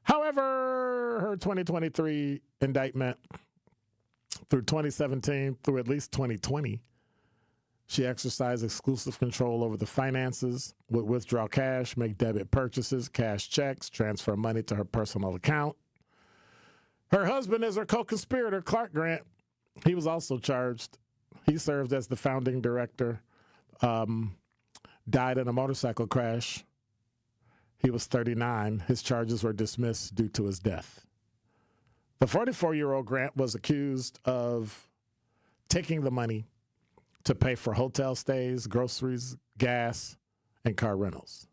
However, her 2023 indictment through 2017 through at least 2020, she exercised exclusive control over the finances, would withdraw cash, make debit purchases, cash checks, transfer money to her personal account. Her husband is her co-conspirator, Clark Grant. He was also charged. He served as the founding director, died in a motorcycle crash. He was 39. His charges were dismissed due to his death. The 44-year-old Grant was accused of taking the money to pay for hotel stays, groceries, gas, and car rentals.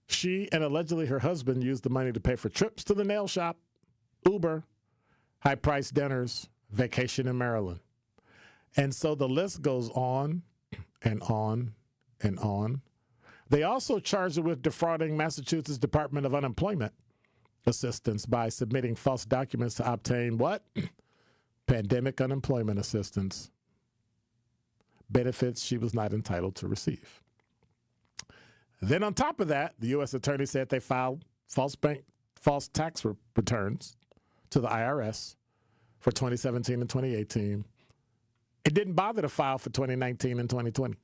She and allegedly her husband used the money to pay for trips to the nail shop, Uber, high-priced dinners, vacation in Maryland. And so the list goes on and on and on. They also charged her with defrauding Massachusetts Department of Unemployment assistance by submitting false documents to obtain what? Pandemic unemployment assistance. Benefits she was not entitled to receive. Then on top of that, the U.S. attorney said they filed false tax returns to the IRS for 2017 and 2018. It didn't bother to file for 2019 and 2020.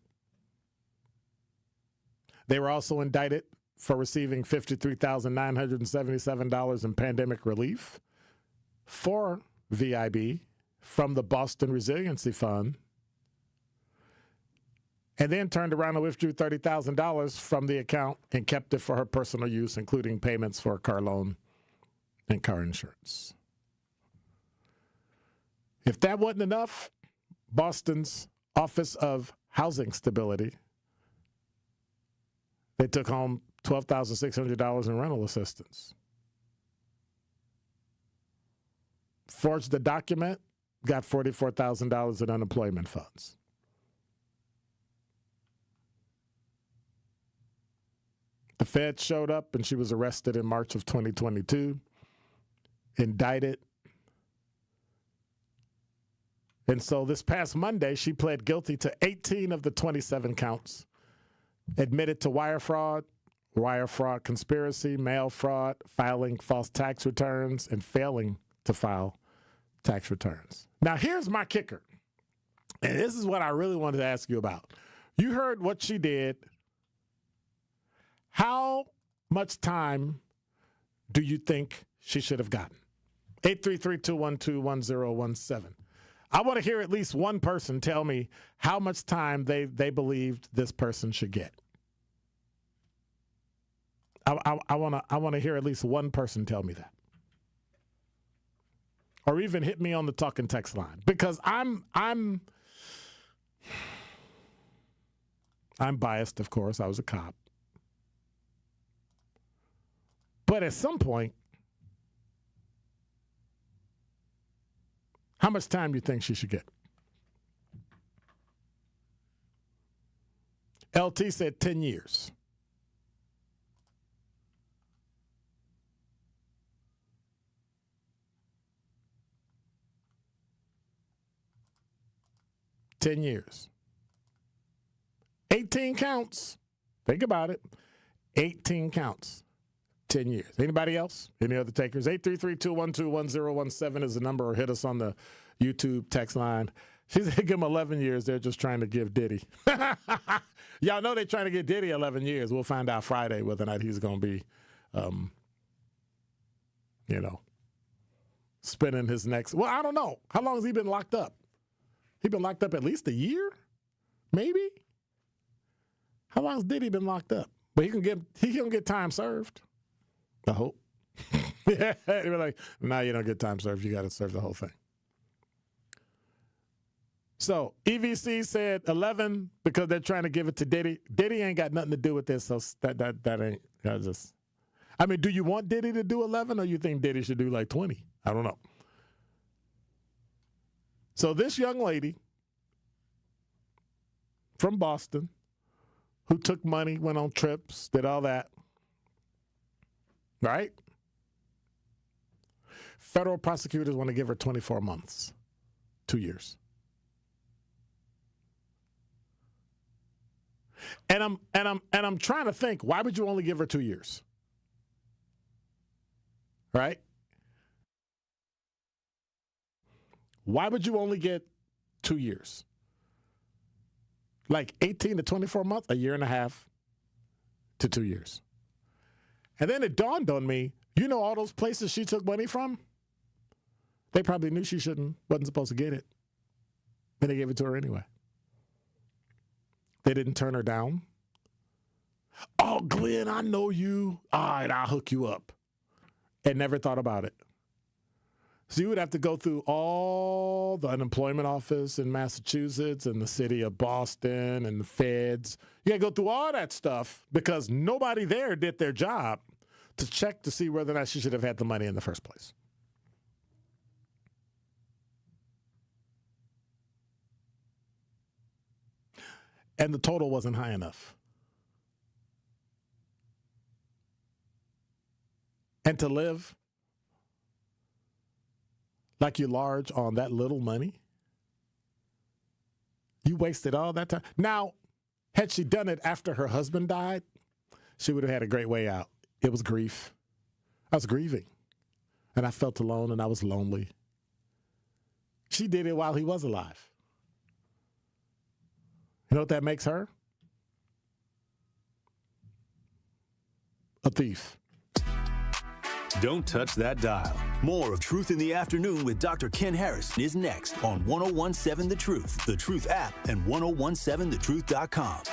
They were also indicted for receiving $53,977 in pandemic relief for VIB from the Boston Resiliency Fund, and then turned around and withdrew $30,000 from the account and kept it for her personal use, including payments for a car loan and car insurance. If that wasn't enough, Boston's Office of Housing Stability, they took home $12,600 in rental assistance. Forged the document, got $44,000 in unemployment funds. The Fed showed up and she was arrested in March of 2022, indicted. And so this past Monday, she pled guilty to 18 of the 27 counts, admitted to wire fraud conspiracy, mail fraud, filing false tax returns, and failing to file tax returns. Now, here's my kicker. And this is what I really wanted to ask you about. You heard what she did. How much time do you think she should have gotten? 833-212-1017. I want to hear at least one person tell me how much time they believed this person should get. I want to hear at least one person tell me that. Or even hit me on the talk and text line, because I'm biased, of course. I was a cop. But at some point, how much time do you think she should get? LT said 10 years. $10 years. 18 counts. Think about it. 18 counts. 10 years. Anybody else? Any other takers? 833-212-1017 is the number, or hit us on the YouTube text line. She said give him 11 years. They're just trying to give Diddy. Y'all know they're trying to get Diddy 11 years. We'll find out Friday whether or not he's going to be, spending his next. Well, I don't know. How long has he been locked up? He been locked up at least a year? Maybe? How long has Diddy been locked up? But he can get time served. I hope. Yeah, they were like, no, you don't get time served. You got to serve the whole thing. So EVC said 11 because they're trying to give it to Diddy. Diddy ain't got nothing to do with this, so that ain't just. I mean, do you want Diddy to do 11, or you think Diddy should do like 20? I don't know. So this young lady from Boston who took money, went on trips, did all that, right? Federal prosecutors want to give her 24 months, 2 years. And I'm trying to think, why would you only give her 2 years? Right? Why would you only get 2 years? Like 18 to 24 months, a year and a half to 2 years. And then it dawned on me, you know all those places she took money from? They probably knew she wasn't supposed to get it. And they gave it to her anyway. They didn't turn her down. Oh, Glenn, I know you. All right, I'll hook you up. And never thought about it. So you would have to go through all the unemployment office in Massachusetts and the city of Boston and the feds. You got to go through all that stuff because nobody there did their job to check to see whether or not she should have had the money in the first place. And the total wasn't high enough. And to live like you're large on that little money, you wasted all that time. Now, had she done it after her husband died, she would have had a great way out. It was grief. I was grieving. And I felt alone and I was lonely. She did it while he was alive. You know what that makes her? A thief. Don't touch that dial. More of Truth in the Afternoon with Dr. Ken Harris is next on 1017 The Truth, The Truth app, and 1017thetruth.com.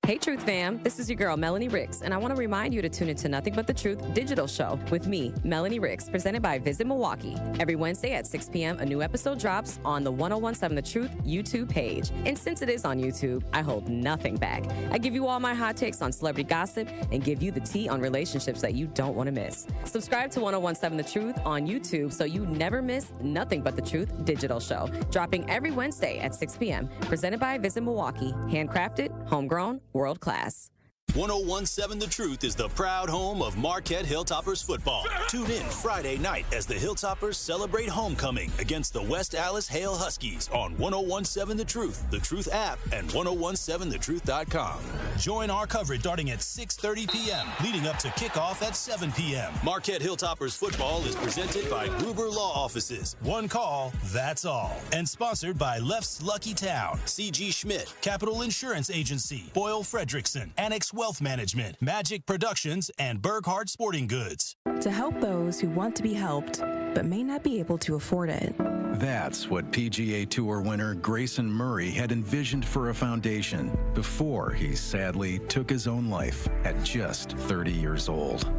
Hey, Truth fam. This is your girl, Melanie Ricks, and I want to remind you to tune into Nothing But the Truth digital show with me, Melanie Ricks, presented by Visit Milwaukee. Every Wednesday at 6 p.m., a new episode drops on the 1017 The Truth YouTube page. And since it is on YouTube, I hold nothing back. I give you all my hot takes on celebrity gossip and give you the tea on relationships that you don't want to miss. Subscribe to 1017 The Truth on YouTube so you never miss Nothing But the Truth digital show, dropping every Wednesday at 6 p.m., presented by Visit Milwaukee. Handcrafted, homegrown, world class. 1017 The Truth is the proud home of Marquette Hilltoppers football. Tune in Friday night as the Hilltoppers celebrate homecoming against the West Allis Hale Huskies on 1017 The Truth app, and 1017thetruth.com. Join our coverage starting at 6:30 p.m., leading up to kickoff at 7 p.m. Marquette Hilltoppers football is presented by Gruber Law Offices. One call, that's all. And sponsored by Left's Lucky Town, C.G. Schmidt, Capital Insurance Agency, Boyle Fredrickson, Annex Wealth Management, Magic Productions, and Burghardt Sporting Goods. To help those who want to be helped but may not be able to afford it. That's what PGA Tour winner Grayson Murray had envisioned for a foundation before he sadly took his own life at just 30 years old.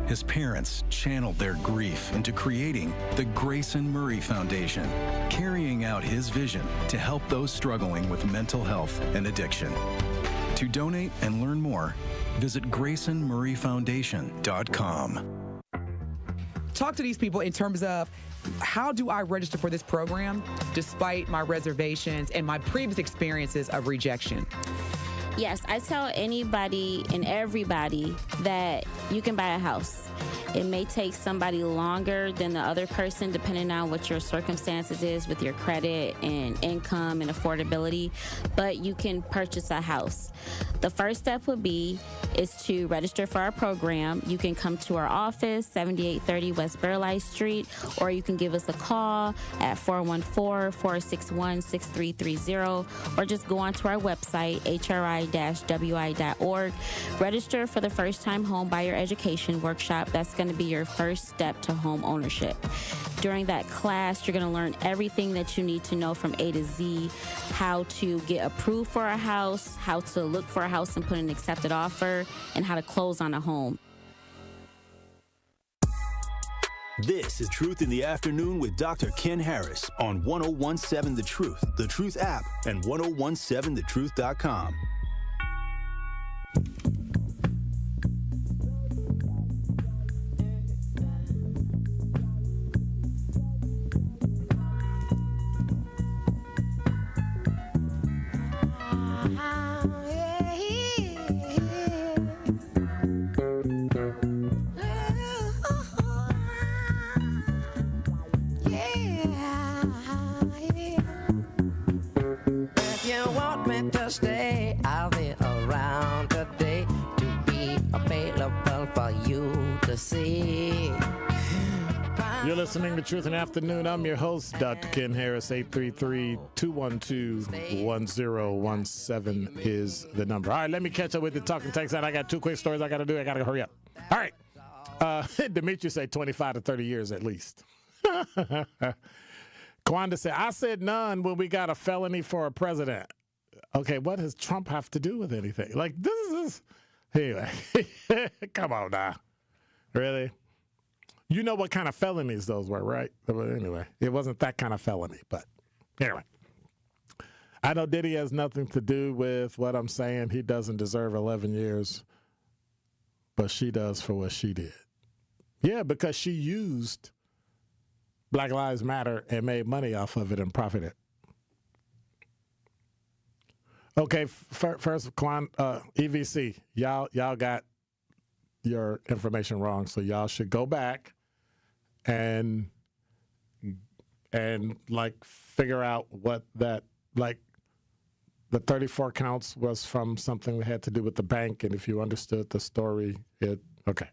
His parents channeled their grief into creating the Grayson Murray Foundation, carrying out his vision to help those struggling with mental health and addiction. To donate and learn more, visit GraysonMurrayFoundation.com. Talk to these people in terms of how do I register for this program despite my reservations and my previous experiences of rejection? Yes, I tell anybody and everybody that you can buy a house. It may take somebody longer than the other person depending on what your circumstances is with your credit and income and affordability, but you can purchase a house. The first step would be is to register for our program. You can come to our office, 7830 West Burleigh Street, or you can give us a call at 414-461-6330, or just go onto our website, hri-wi.org. Register for the first-time home buyer education workshop. That's going to be your first step to home ownership. During that class, you're going to learn everything that you need to know from A to Z, how to get approved for a house, how to look for a house and put an accepted offer, and how to close on a home. This is Truth in the Afternoon with Dr. Ken Harris on 1017 The Truth app, and 1017thetruth.com. Stay, I'll be around today to be available for you to see. You're listening to Truth in the Afternoon. I'm your host, Dr. Ken Harris. 833-212-1017 is the number. All right, let me catch up with the talking text. I got two quick stories I got to do. I got to hurry up. All right. Demetrius said 25 to 30 years at least. Kwanda said, I said none when we got a felony for a president. Okay, what does Trump have to do with anything? Like, this is... Anyway, come on now. Really? You know what kind of felonies those were, right? But anyway, it wasn't that kind of felony. But anyway, I know Diddy has nothing to do with what I'm saying. He doesn't deserve 11 years, but she does for what she did. Yeah, because she used Black Lives Matter and made money off of it and profited. Okay, first, EVC, y'all got your information wrong, so y'all should go back and like figure out what that, like, the 34 counts was from something that had to do with the bank, and if you understood the story, okay.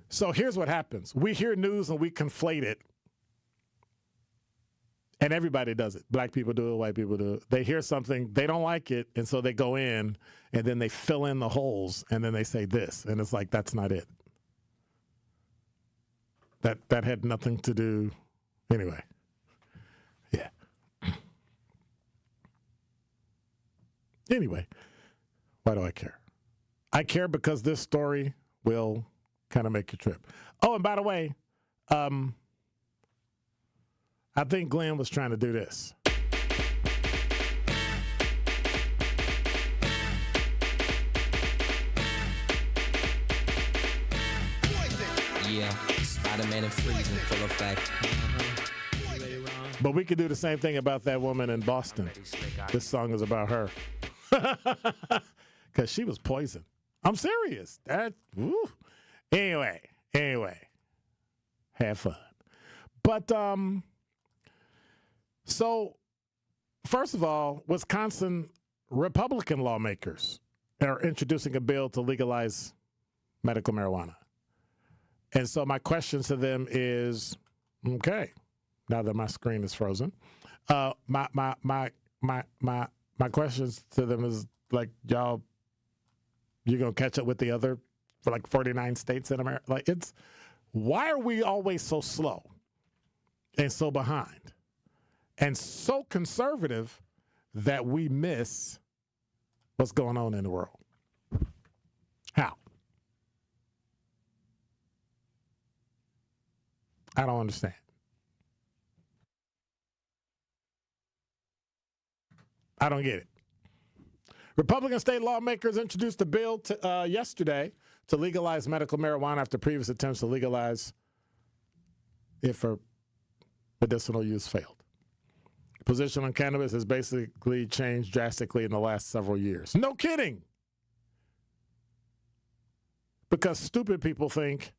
So here's what happens. We hear news and we conflate it. And everybody does it. Black people do it, white people do it. They hear something, they don't like it, and so they go in, and then they fill in the holes, and then they say this. And it's like, that's not it. That had nothing to do. Anyway. Yeah. Anyway. Why do I care? I care because this story will kind of make you trip. Oh, and by the way, I think Glenn was trying to do this. Yeah, Spider-Man and Freeze in full effect. But we could do the same thing about that woman in Boston. This song is about her. Because she was poisoned. I'm serious. Anyway. Have fun. But, so, first of all, Wisconsin Republican lawmakers are introducing a bill to legalize medical marijuana. And so my question to them is, okay, now that my screen is frozen, my questions to them is like, y'all, you gonna catch up with the other for like 49 states in America? Like, why are we always so slow and so behind and so conservative that we miss what's going on in the world? How? I don't understand. I don't get it. Republican state lawmakers introduced a bill yesterday to legalize medical marijuana after previous attempts to legalize it for medicinal use failed. Position on cannabis has basically changed drastically in the last several years. No kidding. Because stupid people think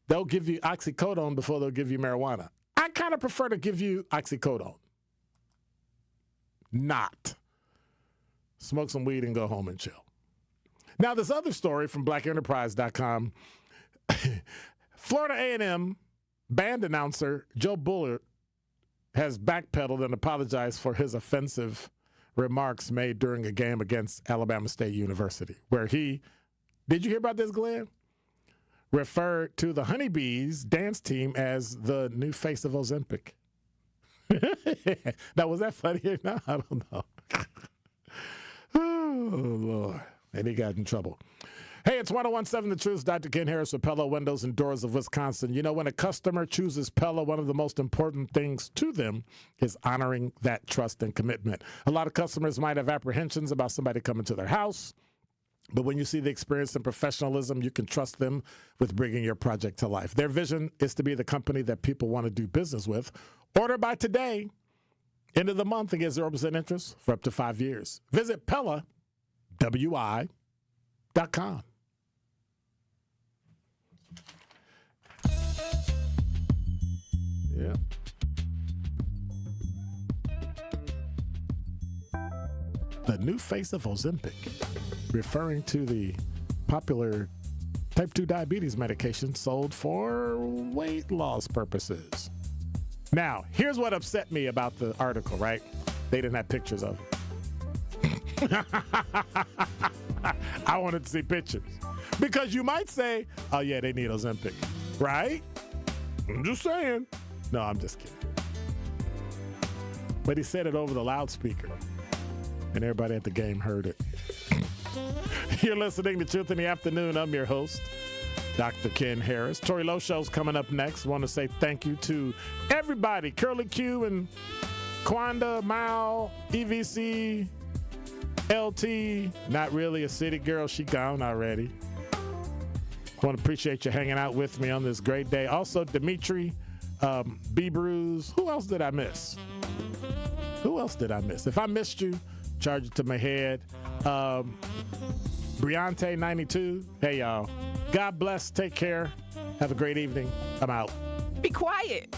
they'll give you oxycodone before they'll give you marijuana. I kind of prefer to give you oxycodone. Not. Smoke some weed and go home and chill. Now, this other story from blackenterprise.com, Florida A&M band announcer Joe Bullard has backpedaled and apologized for his offensive remarks made during a game against Alabama State University, where he, did you hear about this, Glenn? Referred to the Honeybees dance team as the new face of Ozempic. Now, was that funny or not? I don't know. Oh, Lord. And he got in trouble. Hey, it's 101.7 The Truth. Dr. Ken Harris with Pella Windows and Doors of Wisconsin. You know, when a customer chooses Pella, one of the most important things to them is honoring that trust and commitment. A lot of customers might have apprehensions about somebody coming to their house, but when you see the experience and professionalism, you can trust them with bringing your project to life. Their vision is to be the company that people want to do business with. Order by today. End of the month and get 0% interest for up to 5 years. Visit PellaWI.com. Yeah. The new face of Ozempic, referring to the popular type 2 diabetes medication sold for weight loss purposes. Now, here's what upset me about the article, right? They didn't have pictures of it. I wanted to see pictures. Because you might say, oh, yeah, they need Ozempic, right? I'm just saying. No, I'm just kidding. But he said it over the loudspeaker, and everybody at the game heard it. You're listening to Truth in the Afternoon. I'm your host, Dr. Ken Harris. Tori Lowe Show's coming up next. Want to say thank you to everybody. Curly Q and Quanda, Mao, EVC, LT. Not really a city girl. She gone already. Want to appreciate you hanging out with me on this great day. Also, Dimitri, B-Bruise. Who else did I miss? If I missed you, charge it to my head. Briante 92. Hey, y'all. God bless. Take care. Have a great evening. I'm out. Be quiet.